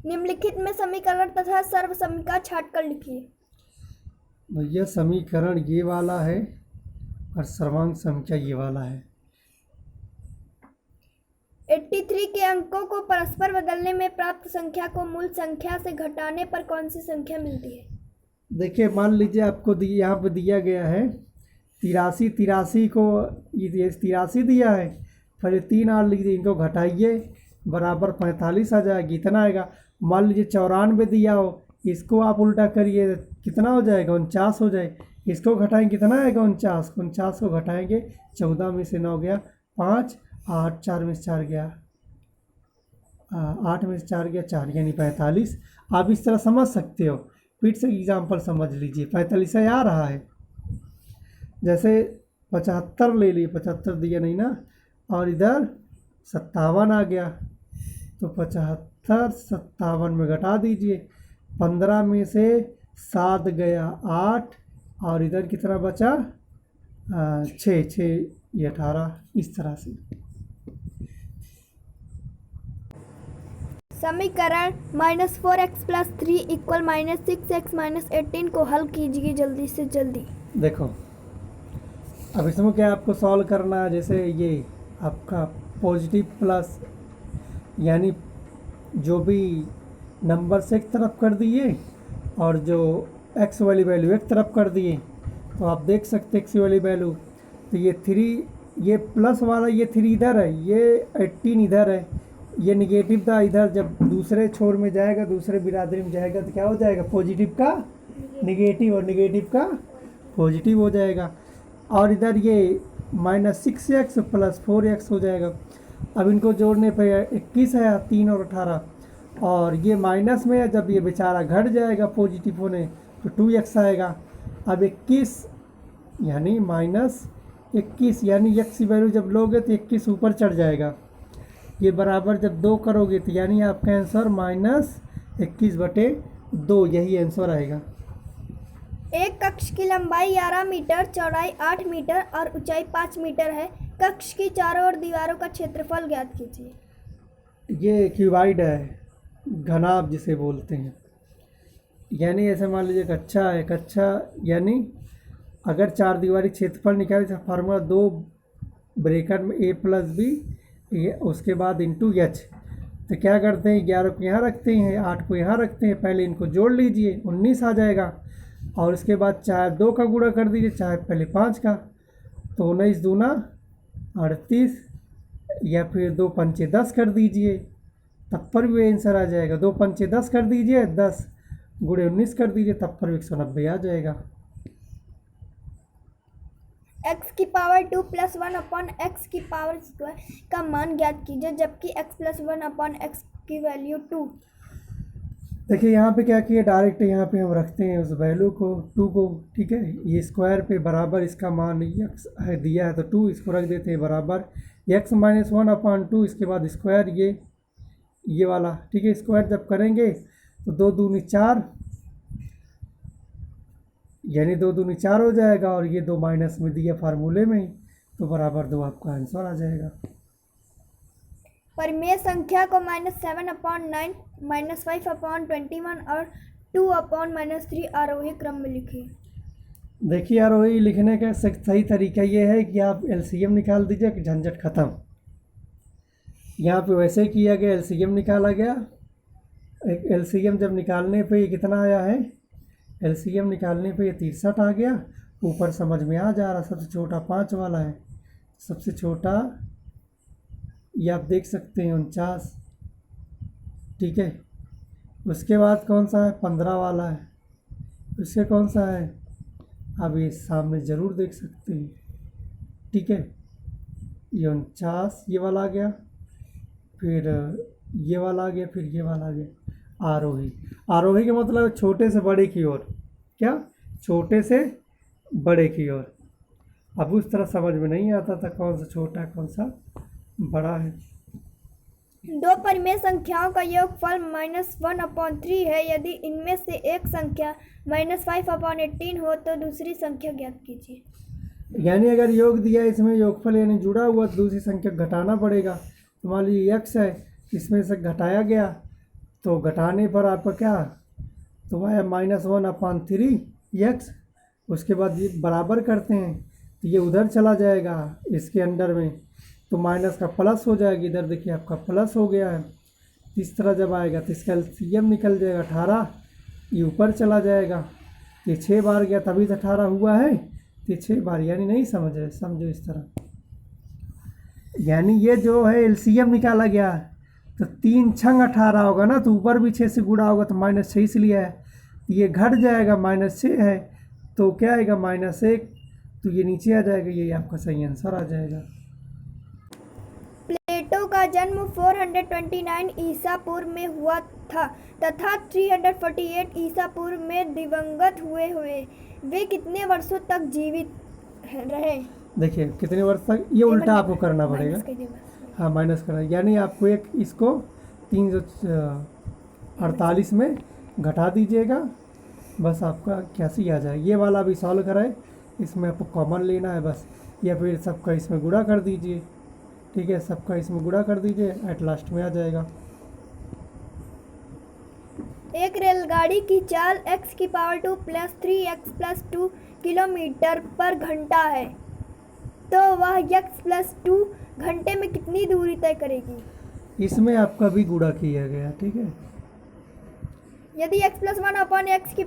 निम्नलिखित में समीकरण तथा सर्वसमीका छांटकर लिखिए। भैया समीकरण ये वाला है और सर्वांक संख्या ये वाला है। 83 के अंकों को परस्पर बदलने में प्राप्त संख्या को मूल संख्या से घटाने पर कौन सी संख्या मिलती है? देखिए मान लीजिए आपको यहाँ पे दिया गया है 83 को, ये 83 दिया है, फिर 3 और लिख दिए, इनको घटाइए बराबर 45 आ जाएगा, इतना आएगा। मान लीजिए 94 दिया हो, इसको आप उल्टा करिए, कितना हो जाएगा, 49 हो जाए। इसको घटाएंगे कितना आएगा, 49 को घटाएंगे, 14 में से 9 गया 5, 8 4 में से 4 गया 8 में से 4 गया 4, यानी 45। आप इस तरह समझ सकते हो, फिर से एग्जाम्पल समझ लीजिए। 45 आ रहा है, जैसे 75 ले लिए, 75 दिया नहीं ना, और इधर 57 आ गया, तो 75 57 में घटा दीजिए, 15 में से 7 गया 8, और इधर कितना बचा 6 ये 18, इस तरह से। समीकरण -4x + 3 = -6x - 18 को हल कीजिए जल्दी से जल्दी। देखो अब इसमें क्या आपको सॉल्व करना है, जैसे ये आपका पॉजिटिव प्लस, यानी जो भी नंबर्स एक तरफ कर दिए और जो x वाली वैल्यू एक तरफ कर दिए, तो आप देख सकते x वाली वैल्यू, तो ये 3, ये प्लस वाला ये 3 इधर है, ये 18 इधर है, ये निगेटिव था इधर, जब दूसरे छोर में जाएगा, दूसरे बिरादरी में जाएगा तो क्या हो जाएगा, पॉजिटिव का निगेटिव और निगेटिव का पॉजिटिव हो जाएगा। और इधर ये -6x + 4x हो जाएगा। अब इनको जोड़ने पर 21 है, 3 और 18, और ये माइनस में है, जब ये बेचारा घट जाएगा पॉजिटिव होने तो 2x आएगा। अब 21 यानी -21, यानी x की वैल्यू जब लोगे तो 21 ऊपर चढ़ जाएगा। ये बराबर जब 2 करोगे तो यानी आपका आंसर -21/2, यही आंसर आएगा। एक कक्ष की लंबाई 11 मीटर, चौड़ाई 8 मीटर और ऊंचाई 5 मीटर है। कक्ष की चारों ओर दीवारों का क्षेत्रफल ज्ञात कीजिए। ये क्यूबाइड है, घनाभ जिसे बोलते हैं। यानी ऐसे मान लीजिए कक्षा है, कक्षा यानी अगर 4 दीवारी क्षेत्रफल निकाले तो फार्मूला 2 ब्रैकेट में a+b, ये उसके बाद इंटू h। तो क्या करते हैं, 11 को यहाँ रखते हैं, 8 को यहाँ रखते हैं, पहले इनको जोड़ लीजिए, 19 आ जाएगा। और उसके बाद चाहे 2 का गुणा कर दीजिए, चाहे पहले 5 का, तो 19 दूना 38, या फिर 2 पंचे 10 कर दीजिए, तब पर भी आंसर आ जाएगा। 2 पंचे 10 कर दीजिए, 10 गुणे 19 कर दीजिए, तब पर 190 आ जाएगा। x की पावर 2 + 1 अपॉन x की पावर स्क्वायर का मान ज्ञात कीजिए, जबकि x + 1 अपॉन x की वैल्यू 2। देखिए यहाँ पे क्या किया, डायरेक्ट यहाँ पे हम रखते हैं उस वैल्यू को 2 को, ठीक है। ये स्क्वायर पे बराबर इसका मान x है दिया है तो 2, इसको रख देते हैं बराबर x - 1 अपॉन 2, इसके बाद स्क्वायर ये वाला, ठीक है। स्क्वायर जब करेंगे तो 2 दूनी 4, यानी 2 दूनी 4 हो जाएगा, और ये 2 माइनस में दिया फार्मूले में, तो बराबर 2 आपका आंसर आ जाएगा। परिमेय संख्या को -7/9, -5/21 और 2/-3 आरोही क्रम में लिखिए। देखिए आरोही लिखने का सही तरीका ये है कि आप एलसीएम निकाल दीजिए कि झंझट ख़त्म। यहाँ पे वैसे किया गया, एलसीएम निकाला गया। एक एलसीएम जब निकालने पे ये कितना आया है, एलसीएम निकालने पे ये 63 आ गया। ऊपर समझ में आ जा रहा, सबसे छोटा 5 वाला है, सबसे छोटा ये आप देख सकते हैं 49, ठीक है। उसके बाद कौन सा है, 15 वाला है। उसके कौन सा है, आप ये सामने ज़रूर देख सकते हैं, ठीक है। ये 49 ये वाला आ गया, फिर ये वाला आ गया, फिर ये वाला आ गया। आरोही, आरोही का मतलब छोटे से बड़े की ओर, क्या, छोटे से बड़े की ओर। अब उस तरह समझ में नहीं आता था कौन सा छोटा है कौन सा बड़ा है। दो परिमेय संख्याओं का योगफल -1/3 है। यदि इनमें से एक संख्या -5/18 हो तो दूसरी संख्या ज्ञात कीजिए। यानी अगर योग दिया इसमें योगफल यानी जुड़ा हुआ तो दूसरी संख्या घटाना पड़ेगा। तो मान लीजिए x है, इसमें से घटाया गया, तो घटाने पर आपका क्या, तो वह -1/3x। उसके बाद ये बराबर करते हैं तो ये उधर चला जाएगा इसके अंदर में, तो माइनस का प्लस हो जाएगा। इधर देखिए आपका प्लस हो गया है। इस तरह जब आएगा तो इसका एलसीएम निकल जाएगा 18, ये ऊपर चला जाएगा। ये 6 बार गया तभी तो 18 हुआ है, ये 6 बार, यानी नहीं समझ रहे, समझो इस तरह। यानी ये जो है एलसीएम निकाला गया, तो 3 छंग 18 होगा ना, तो ऊपर भी 6 से गुणा होगा तो -6 इसलिए है, ये घट जाएगा, -6 है तो क्या आएगा -1, तो ये नीचे आ जाएगा, ये आपका सही आंसर आ जाएगा। प्लेटो का जन्म 429 ईसा पूर्व में हुआ था तथा 348 ईसा पूर्व में दिवंगत हुए। वे कितने वर्षों तक जीवित रहे? देखिए कितने वर्ष तक, ये उल्टा आपको करना पड़ेगा। हाँ माइनस करना, यानी आपको एक इसको 348 में घटा दीजिएगा, बस आपका 81 आ जाए। ये वाला भी सॉल्व कराए, इसमें आपको कॉमन लेना है बस, या फिर सबका इसमें गुणा कर दीजिए, ठीक है। सबका इसमें गुणा कर दीजिए, एट लास्ट में आ जाएगा। एक रेलगाड़ी की चाल x की पावर 2 + 3x + 2 किलोमीटर पर घंटा है, तो वह x + 2 घंटे में कितनी दूरी तय करेगी? इसमें आपका भी गुणा किया गया, ठीक है। यदि x + 1/x की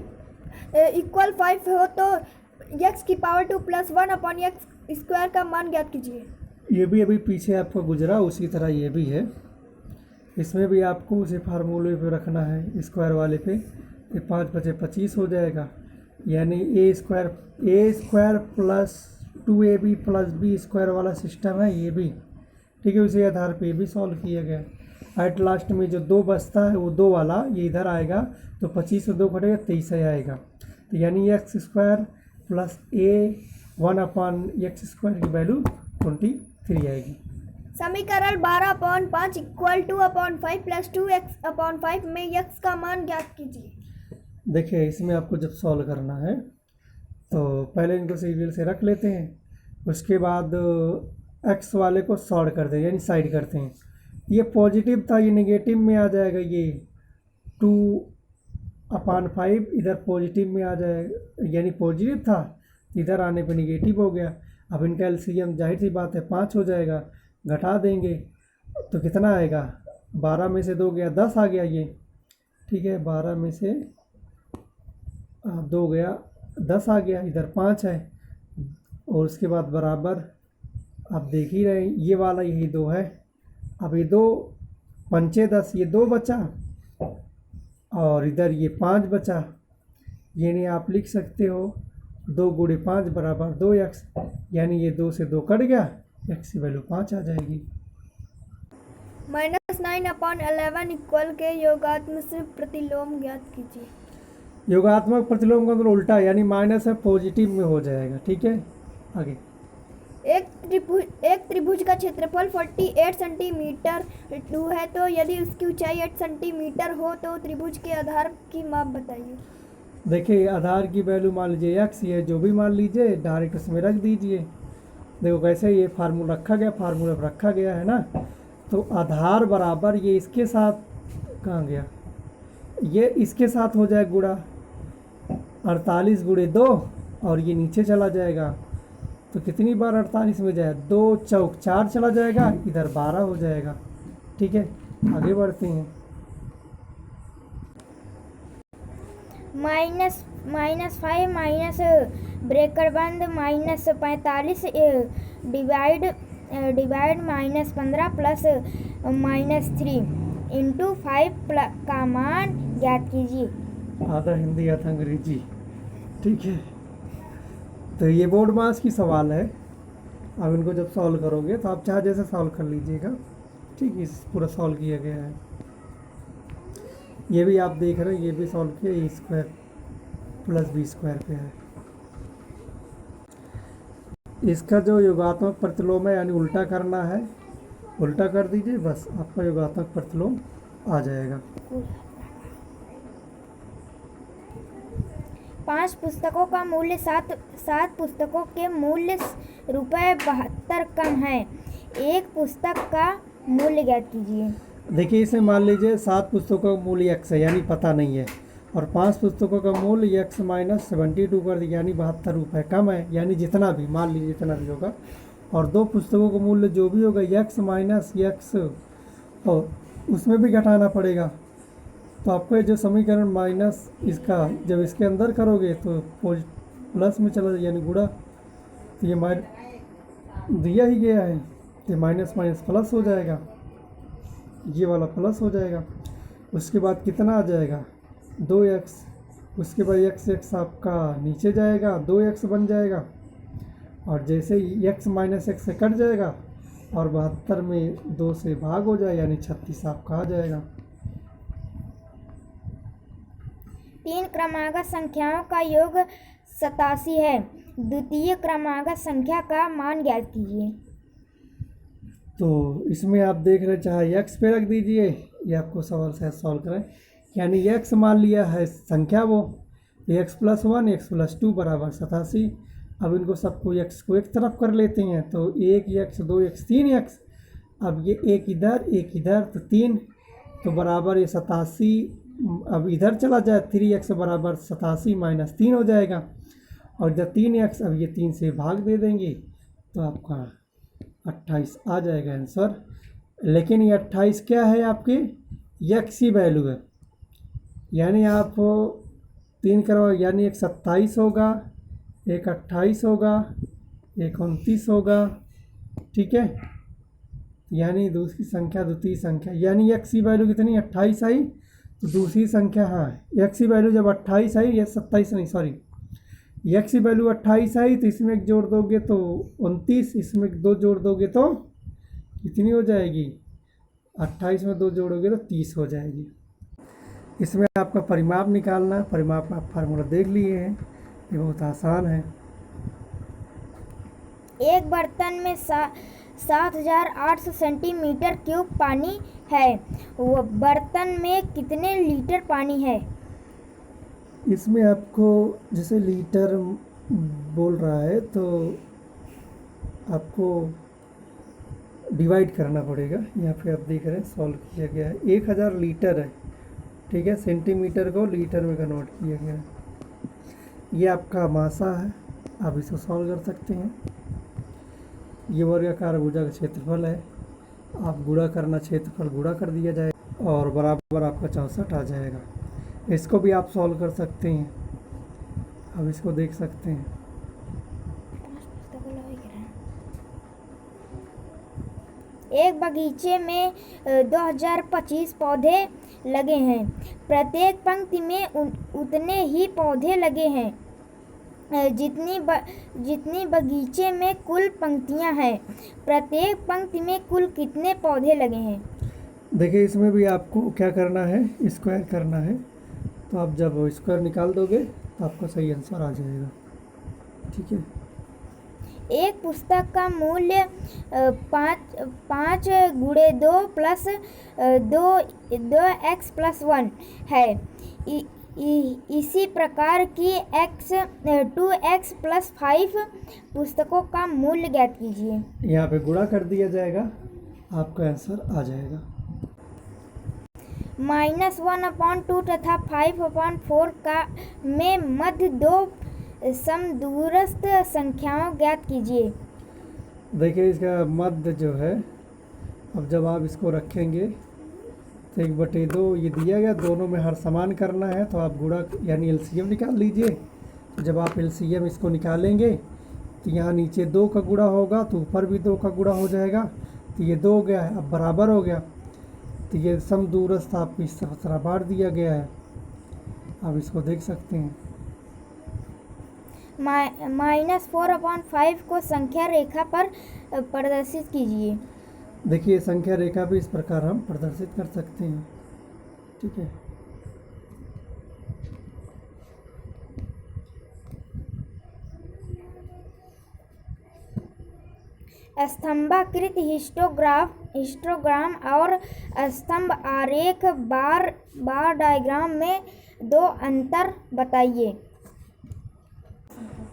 इक्वल 5 हो तो x की पावर 2 + 1/x स्क्वायर का मान ज्ञात कीजिए। ये भी अभी पीछे आपको गुजरा, उसी तरह ये भी है। इसमें भी आपको उसी फार्मूले पे रखना है, स्क्वायर वाले पे। ये 5 × 5 = 25 हो जाएगा, यानी a² + 2ab + b² वाला सिस्टम है ये भी, ठीक है। उसी आधार पे ये भी सॉल्व किया गया। एट लास्ट में जो 2 बचता है वो 2 वाला ये इधर आएगा, तो 25 से 2 घटेगा 23 आएगा, तो यानी x² + a 1/x² की वैल्यू 23 आएगी। समीकरण 12/5 इक्वल टू 2/5 प्लस 2x/5 में x का मान ज्ञात कीजिए। देखिए इसमें आपको जब सॉल्व करना है तो पहले इनको सीरियल से रख लेते हैं, उसके बाद x वाले को सॉल्व कर दें यानी साइड करते हैं। ये पॉजिटिव था, ये नेगेटिव में आ जाएगा, ये 2/5 इधर पॉजिटिव में आ जाएगा, यानी पॉजिटिव था इधर आने पे नेगेटिव हो गया। अब इनका एलसीएम जाहिर सी बात है 5 हो जाएगा, घटा देंगे तो कितना आएगा, 12 में से 2 गया 10 आ गया ये, ठीक है, 12 में से 2 गया 10 आ गया, इधर 5 है और उसके बाद बराबर आप देख ही रहे ये वाला यही 2 है। अब ये 2 पंचे 10, ये 2 बचा और इधर ये 5 बचा, यानी आप लिख सकते हो 2 × 5 बराबर 2x, यानी ये 2 से 2 कट गया, x की वैल्यू 5 आ जाएगी। -9/11 इक्वल के योगात्मक प्रतिलोम ज्ञात कीजिए। योगात्मक प्रतिलोम का मतलब उल्टा, यानी माइनस है पॉजिटिव में हो जाएगा, ठीक है। आगे एक त्रिभुज का क्षेत्रफल 48 सेंटीमीटर 2 है, तो यदि उसकी ऊंचाई 8 सेंटीमीटर हो तो त्रिभुज के आधार की माप बताइए। देखिए आधार की वैल्यू मान लीजिए x, ये जो भी मान लीजिए डायरेक्ट उसमें रख दीजिए। देखो कैसे ये फार्मूला रखा गया, फार्मूला रखा गया है ना, तो आधार बराबर ये इसके साथ कहाँ गया, ये इसके साथ हो जाए गुणा 48 × 2 और ये नीचे चला जाएगा तो कितनी बार 48 में जाए, 2 चौक 4 चला जाएगा, इधर 12 हो जाएगा, ठीक है। आगे बढ़ते हैं। -5 माइनस ब्रैकेट बंद -45 डिवाइड -15 प्लस -3 इंटू 5 का मान ज्ञात कीजिए। आधा हिंदी आधा अंग्रेजी, ठीक है। तो ये बोर्ड मास की सवाल है, अब इनको जब सॉल्व करोगे तो आप चाहे जैसे सॉल्व कर लीजिएगा, ठीक है। पूरा सॉल्व किया गया है, ये भी आप देख रहे हैं, ये भी सॉल्व किया, a² + b² पे है। इसका जो योगात्मक प्रतिलोम है यानी उल्टा करना है, उल्टा कर दीजिए, बस आपका योगात्मक प्रतिलोम आ जाएगा। 5 पुस्तकों का मूल्य 7 पुस्तकों के मूल्य ₹72 कम है, एक पुस्तक का मूल्य ज्ञात कीजिए। देखिए इसे मान लीजिए 7 पुस्तकों का मूल्य x है यानी पता नहीं है, और 5 पुस्तकों का मूल्य x - 72 कर दिया यानी ₹72 कम है, यानी जितना भी मान लीजिए जितना भी होगा, और 2 पुस्तकों का मूल्य जो भी होगा x - x और उसमें भी घटाना पड़ेगा। तो आपको ये जो समीकरण माइनस इसका जब इसके अंदर करोगे तो प्लस में चला जाए यानी गुणा, तो ये दिया ही गया है, तो माइनस माइनस प्लस हो जाएगा, ये वाला प्लस हो जाएगा। उसके बाद कितना आ जाएगा 2x, उसके बाद x आपका नीचे जाएगा 2x बन जाएगा, और जैसे ही x - x से कट जाएगा और 72 में 2 से भाग हो जाए यानी 36 आपका आ जाएगा। 3 क्रमागत संख्याओं का योग 87 है, द्वितीय क्रमागत संख्या का मान ज्ञात कीजिए। तो इसमें आप देख रहे चाहे x पे रख दीजिए, ये आपको सवाल से सॉल्व करें, यानी x मान लिया है संख्या वो, x + 1 x + 2 बराबर 87। अब इनको सबको x को एक तरफ कर लेते हैं, तो 1x 2x 3x, अब ये एक इधर तो 3, तो बराबर ये 87, अब इधर चला जाए 3x बराबर 87 - 3 हो जाएगा, और जब 3x अब ये 3 से भाग दे देंगे तो आपका 28 आ जाएगा आंसर। लेकिन ये 28 क्या है आपके x की वैल्यू है, यानी आप 3 करो यानी एक 27 होगा, एक 28 होगा, एक 29 होगा, ठीक है। यानी दूसरी संख्या द्वितीय संख्या, यानी x की वैल्यू कितनी 28 आई, तो दूसरी संख्या हाँ x की वैल्यू जब 28 आई, या 27 नहीं सॉरी, x की वैल्यू 28 आई तो इसमें एक जोड़ दोगे तो 29, इसमें 2 जोड़ दोगे तो कितनी हो जाएगी, 28 में 2 जोड़ोगे तो 30 हो जाएगी। इसमें आपका परिमाप निकालना है, परिमाप का आप फार्मूला देख लिए हैं, ये बहुत आसान है। एक बर्तन में 7,800 सेंटीमीटर क्यूब पानी है। वो बर्तन में कितने लीटर पानी है? इसमें आपको जैसे लीटर बोल रहा है तो आपको डिवाइड करना पड़ेगा। यहाँ पे आप देख रहे हैं सॉल्व किया गया है, 1000 लीटर है, ठीक है। सेंटीमीटर को लीटर में कन्वर्ट किया गया है। ये आपका मासा है, आप इसको सॉल्व कर सकते हैं। ये वर्गाकार भुजा का क्षेत्रफल है, आप गुणा करना, क्षेत्रफल गुणा कर दिया जाएगा और बराबर आपका 64 आ जाएगा। इसको भी आप सॉल्व कर सकते हैं, अब इसको देख सकते हैं। एक बगीचे में 2025 पौधे लगे हैं। प्रत्येक पंक्ति में उतने ही पौधे लगे हैं जितनी बगीचे में कुल पंक्तियां हैं। प्रत्येक पंक्ति में कुल कितने पौधे लगे हैं? देखिए इसमें भी आपको क्या करना है, स्क्वायर करना है। तो आप जब स्क्वायर निकाल दोगे तो आपको सही आंसर आ जाएगा, ठीक है। एक पुस्तक का मूल्य 5 गुणे 2 प्लस 2x प्लस 1 है। इसी प्रकार की 2x प्लस 5 पुस्तकों का मूल्य ज्ञात कीजिए। यहाँ पे गुणा कर दिया जाएगा, आपका आंसर आ जाएगा। -1/2 तथा 5/4 का में मध्य दो समदूरस्थ संख्याओं ज्ञात कीजिए। देखिए इसका मध्य जो है, अब जब आप इसको रखेंगे तो 1/2 ये दिया गया, दोनों में हर समान करना है तो आप गुणा यानी एलसीएम निकाल लीजिए। जब आप एलसीएम इसको निकालेंगे तो यहाँ नीचे 2 का गुणा होगा तो ऊपर भी 2 का गुणा हो जाएगा, तो ये 2 हो गया है, अब बराबर हो गया। तो ये समदूरस्थ आपको इस तरह बांट दिया गया है, आप इसको देख सकते हैं। -4/5 को संख्या रेखा पर प्रदर्शित कीजिए। देखिए संख्या रेखा भी इस प्रकार हम प्रदर्शित कर सकते हैं, ठीक है। स्तंभाकृत हिस्टोग्राम और स्तंभ आरेख बार डायग्राम में 2 अंतर बताइए।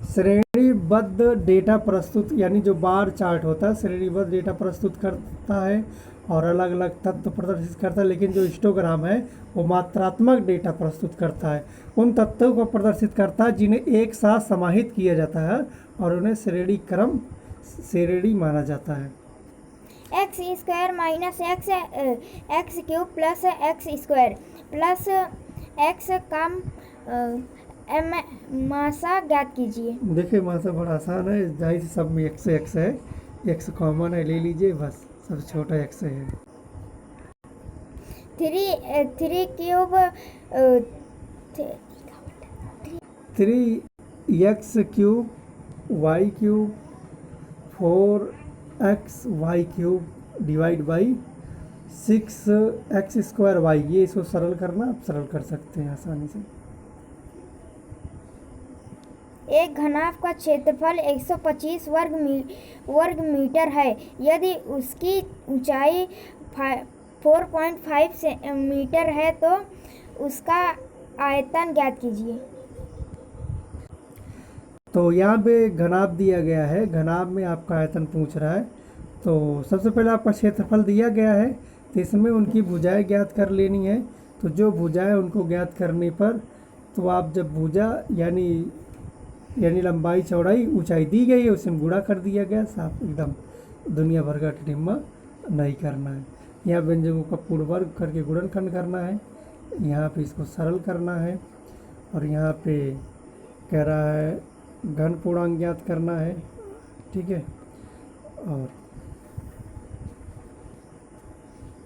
श्रेणीबद्ध डेटा प्रस्तुत यानी जो बार चार्ट होता है श्रेणीबद्ध डेटा प्रस्तुत करता है और अलग अलग तत्व प्रदर्शित करता है, लेकिन जो हिस्टोग्राम है वो मात्रात्मक डेटा प्रस्तुत करता है, उन तत्वों को प्रदर्शित करता है जिन्हें एक साथ समाहित किया जाता है और उन्हें श्रेणी माना जाता है। x² minus x cube plus x square plus x का मासा ज्ञात कीजिए। देखिए मासा बड़ा आसान है, जाहिर से सब में x है, x कॉमन है, ले लीजिए, बस सबसे छोटा x है। 3 cube 3x cube y cube 4xy cube divide by 6x square y, ये इसको सरल करना, आप सरल कर सकते हैं आसानी से। एक घनाभ का क्षेत्रफल 125 वर्ग मीटर है। यदि उसकी ऊंचाई 4.5 मीटर है तो उसका आयतन ज्ञात कीजिए। तो यहाँ पे घनाभ दिया गया है, घनाभ में आपका आयतन पूछ रहा है। तो सबसे पहले आपका क्षेत्रफल दिया गया है, तो इसमें उनकी भुजाएं ज्ञात कर लेनी है। तो जो भुजाएं उनको ज्ञात करने पर तो आप जब भुजा यानी लंबाई चौड़ाई ऊंचाई दी गई है उसमें गुणा कर दिया गया, साफ एकदम दुनिया भर का टिम्मा नहीं करना है। यहाँ व्यंजकों का पूर्ण वर्ग करके गुणनखंड करना है, यहाँ पे इसको सरल करना है और यहाँ पे कह रहा है घन पूर्णांक ज्ञात करना है, ठीक है। और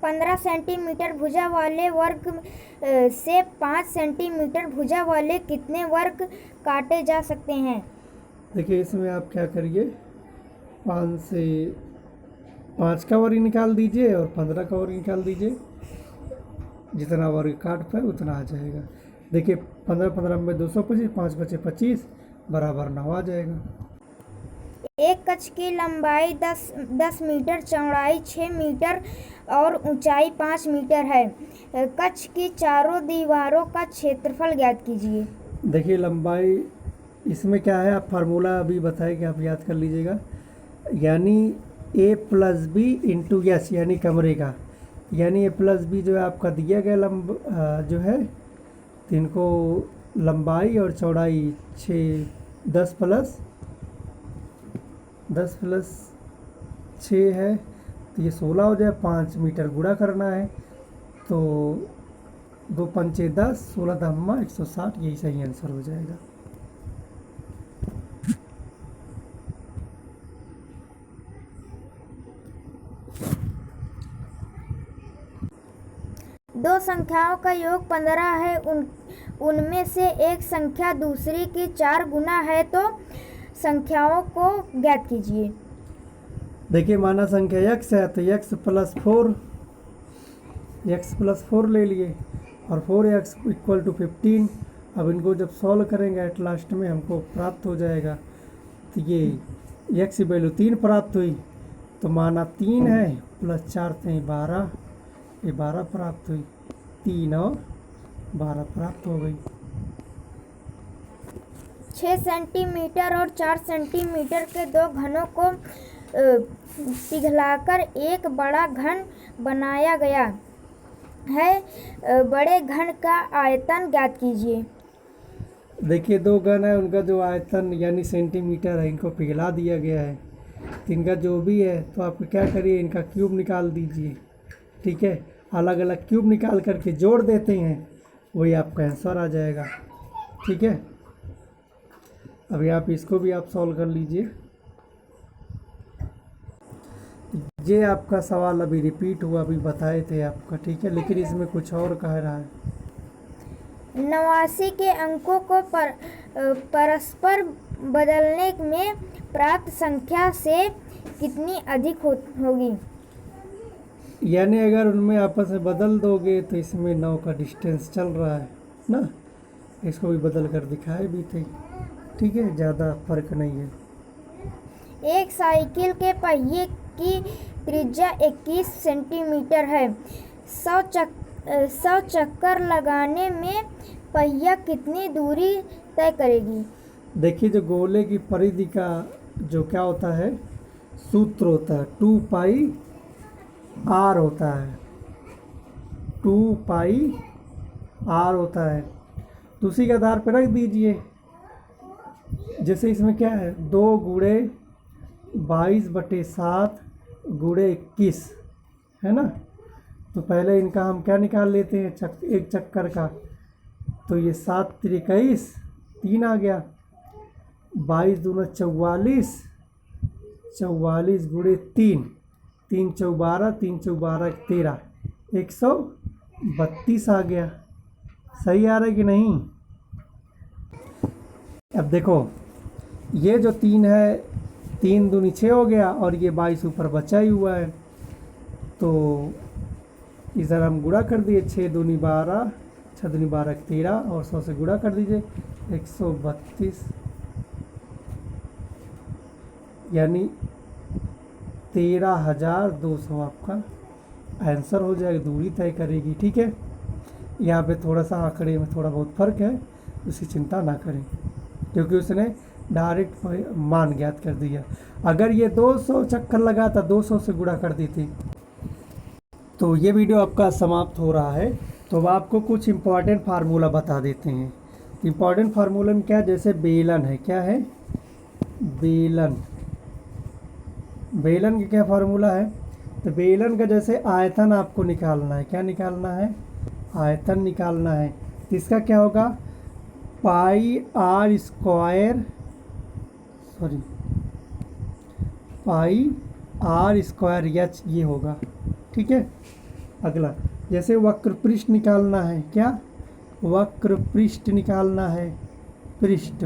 15 सेंटीमीटर भुजा वाले वर्ग से 5 सेंटीमीटर भुजा वाले कितने वर्ग काटे जा सकते हैं? देखिए इसमें आप क्या करिए, 5 से 5 का वर्ग निकाल दीजिए और 15 का वर्ग निकाल दीजिए, जितना वर्ग काट पाए उतना आ जाएगा। देखिए 15 में 225, 5 बचे 25 बराबर 9 आ जाएगा। एक कक्ष की लंबाई 10 मीटर, चौड़ाई 6 मीटर और ऊंचाई 5 मीटर है। कक्ष की चारों दीवारों का क्षेत्रफल ज्ञात कीजिए। देखिए लंबाई इसमें क्या है, आप फार्मूला अभी बताए कि आप याद कर लीजिएगा, यानी a plus B into S, यानी कमरे का, यानी a प्लस बी जो है आपका दिया गया जो है, तो इनको लंबाई और चौड़ाई 10 प्लस 6 है, तो ये 16 हो जाए, 5 मीटर गुणा करना है, तो 2 पंचे 10, 16 दम्मा 160, यही सही आंसर हो जाएगा। दो संख्याओं का योग 15 है, उनमें से एक संख्या दूसरी की 4 गुना है, तो संख्याओं को ज्ञात कीजिए। देखिए माना संख्या x है, तो x प्लस 4 ले लिए, और 4x इक्वल टू 15। अब इनको जब सॉल्व करेंगे एट लास्ट में हमको प्राप्त हो जाएगा, तो ये x की वैल्यू 3 प्राप्त हुई, तो माना 3 है प्लस 4 थे 12, ये 12 प्राप्त हुई, 3 और 12 प्राप्त हो गई। 6 सेंटीमीटर और 4 सेंटीमीटर के दो घनों को पिघलाकर एक बड़ा घन बनाया गया है। बड़े घन का आयतन ज्ञात कीजिए। देखिए दो घन है, उनका जो आयतन यानी सेंटीमीटर है, इनको पिघला दिया गया है, तो इनका जो भी है, तो आप क्या करिए, इनका क्यूब निकाल दीजिए। ठीक है, अलग अलग क्यूब निकाल करके जोड़ देते हैं, वही आपका आंसर आ जाएगा। ठीक है, अभी आप इसको भी आप सॉल्व कर लीजिए। ये आपका सवाल अभी रिपीट हुआ, अभी बताए थे आपका। ठीक है, लेकिन इसमें कुछ और कह रहा है। 89 के अंकों को परस्पर बदलने में प्राप्त संख्या से कितनी अधिक होगी? यानी अगर उनमें आपस में बदल दोगे तो इसमें 9 का डिस्टेंस चल रहा है ना, इसको भी बदल कर दिखाए भी थे। ठीक है, ज़्यादा फर्क नहीं है। एक साइकिल के पहिए की त्रिज्या 21 सेंटीमीटर है। 100 चक्कर लगाने में पहिया कितनी दूरी तय करेगी? देखिए जो गोले की परिधि का जो क्या होता है, सूत्र होता है 2 पाई r होता है, 2 पाई r होता है, तो उसी के आधार पर रख दीजिए। जैसे इसमें क्या है, 2 गुणे 22/7 गुणे 21 है ना, तो पहले इनका हम क्या निकाल लेते हैं, एक चक्कर का, तो ये 7 × 21 3 आ गया, 22 दूना 44, 44 गुणे 3, 3 × 12, 3 × 12 13, 132 आ गया। सही आ रहा है कि नहीं? अब देखो ये जो 3 है, 3 दूनी 6 हो गया, और ये 22 ऊपर बचा ही हुआ है, तो इधर हम गुणा कर दिए, 6 दूनी 12, 6 दूनी 12 13, और 100 से गुणा कर दीजिए, 132, यानी 13,200 आपका आंसर हो जाएगा, दूरी तय करेगी। ठीक है, यहाँ पे थोड़ा सा आंकड़े में थोड़ा बहुत फर्क है, उसकी चिंता ना करें, क्योंकि उसने डायरेक्ट मान ज्ञात कर दिया। अगर ये 200 चक्कर लगा था, 200 से गुणा कर दी थी। तो ये वीडियो आपका समाप्त हो रहा है, तो अब आपको कुछ इम्पॉर्टेंट फार्मूला बता देते हैं। इम्पॉर्टेंट फार्मूला में क्या, जैसे बेलन है, क्या है, बेलन का क्या फार्मूला है, तो बेलन का जैसे आयतन आपको निकालना है, क्या निकालना है, आयतन निकालना है, तो इसका क्या होगा, पाई r स्क्वायर h ये होगा। ठीक है, अगला जैसे वक्र पृष्ठ निकालना है, क्या वक्र पृष्ठ निकालना है, पृष्ठ,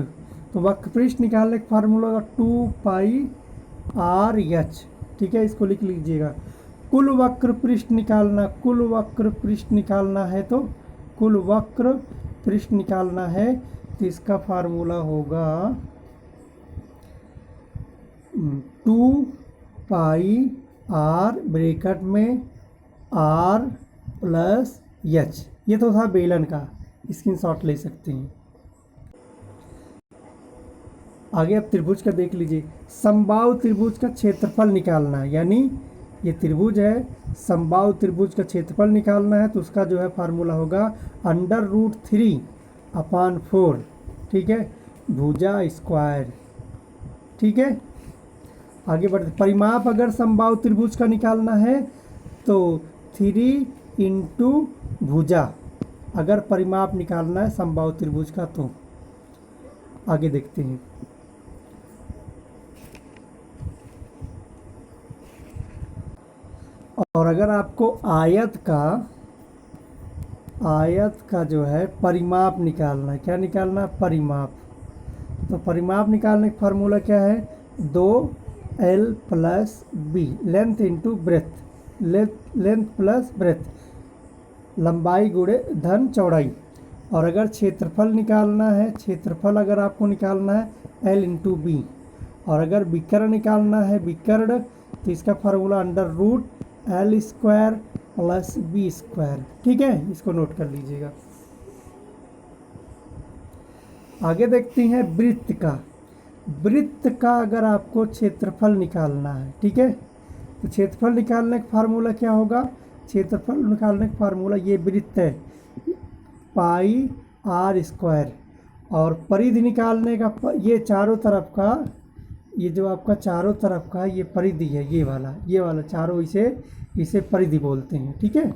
तो वक्र पृष्ठ निकालने का फार्मूला होगा 2 पाई r/h। ठीक है, इसको लिख लीजिएगा। कुल वक्र पृष्ठ निकालना है, तो कुल वक्र पृष्ठ निकालना है, तो इसका फार्मूला होगा 2 पाई आर ब्रैकेट में आर प्लस एच, ये तो था बेलन का, स्क्रीनशॉट ले सकते हैं। आगे अब त्रिभुज का देख लीजिए। समबाहु त्रिभुज का क्षेत्रफल निकालना है, यानी ये त्रिभुज है, समबाहु त्रिभुज का क्षेत्रफल निकालना है, तो उसका जो है फार्मूला होगा √3/4, ठीक है, भुजा स्क्वायर, ठीक है। आगे बढ़ते, परिमाप अगर समबाहु त्रिभुज का निकालना है तो 3 इंटू भुजा, अगर परिमाप निकालना है समबाहु त्रिभुज का तो। आगे देखते हैं। और अगर आपको आयत का जो है परिमाप निकालना है, क्या निकालना है, परिमाप, तो परिमाप निकालने का फार्मूला क्या है, 2l plus B, length into breadth, length plus breadth, लंबाई गुणे धन चौड़ाई। और अगर क्षेत्रफल निकालना है, क्षेत्रफल अगर आपको निकालना है l इंटू बी, और अगर विकर्ण निकालना है विकर्ण, तो इसका फार्मूला √L² प्लस B², ठीक है, इसको नोट कर लीजिएगा। आगे देखते हैं वृत्त का। वृत्त का अगर आपको क्षेत्रफल निकालना है, ठीक है, तो क्षेत्रफल निकालने का फार्मूला क्या होगा, क्षेत्रफल निकालने का फार्मूला, ये वृत्त है पाई r², और परिधि निकालने का, ये चारों तरफ का, ये जो आपका चारों तरफ का ये परिधि है, ये वाला चारों, इसे परिधि बोलते हैं, ठीक है।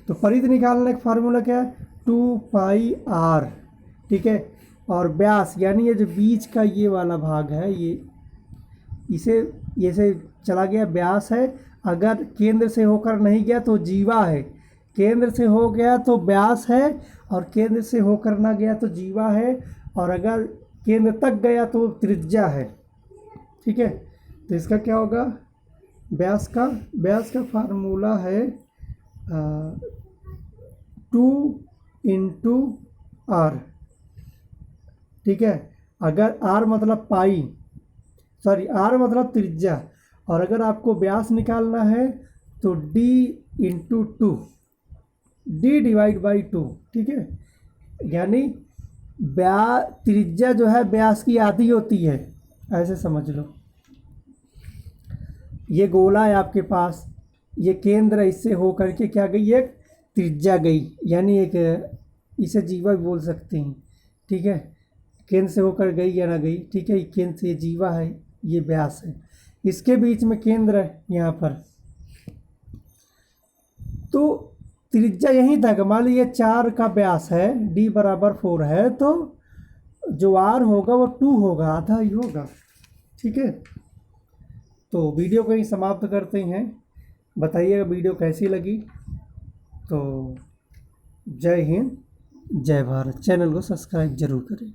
तो परिधि निकालने का फार्मूला क्या है, 2 पाई r, ठीक है, और व्यास यानी ये जो बीच का ये वाला भाग है, ये से चला गया, व्यास है। अगर केंद्र से होकर नहीं गया तो जीवा है, केंद्र से हो गया तो व्यास है, और केंद्र से होकर ना गया तो जीवा है, और अगर केंद्र तक गया तो त्रिज्या है, ठीक है। तो इसका क्या होगा, व्यास का फार्मूला है 2 इंटू r, ठीक है। अगर r मतलब पाई, सॉरी r मतलब त्रिज्या, और अगर आपको व्यास निकालना है तो d into 2, d divide by 2, ठीक है, यानी त्रिज्या जो है व्यास की आधी होती है, ऐसे समझ लो। ये गोला है आपके पास, ये केंद्र इससे हो करके क्या गई, एक त्रिज्या गई, यानी एक, इसे जीवा भी बोल सकते हैं, ठीक है, केंद्र से होकर गई या ना गई, ठीक है, केंद्र से ये जीवा है, ये व्यास है, इसके बीच में केंद्र है यहाँ पर। तो त्रिज्या यहीं तक, मान लीजिए 4 का व्यास है, d बराबर 4 है, तो जो r होगा वो 2 होगा, आधा ही होगा, ठीक है। तो वीडियो को ही समाप्त करते हैं। बताइएगा वीडियो कैसी लगी। तो जय हिंद, जय भारत। चैनल को सब्सक्राइब जरूर करें।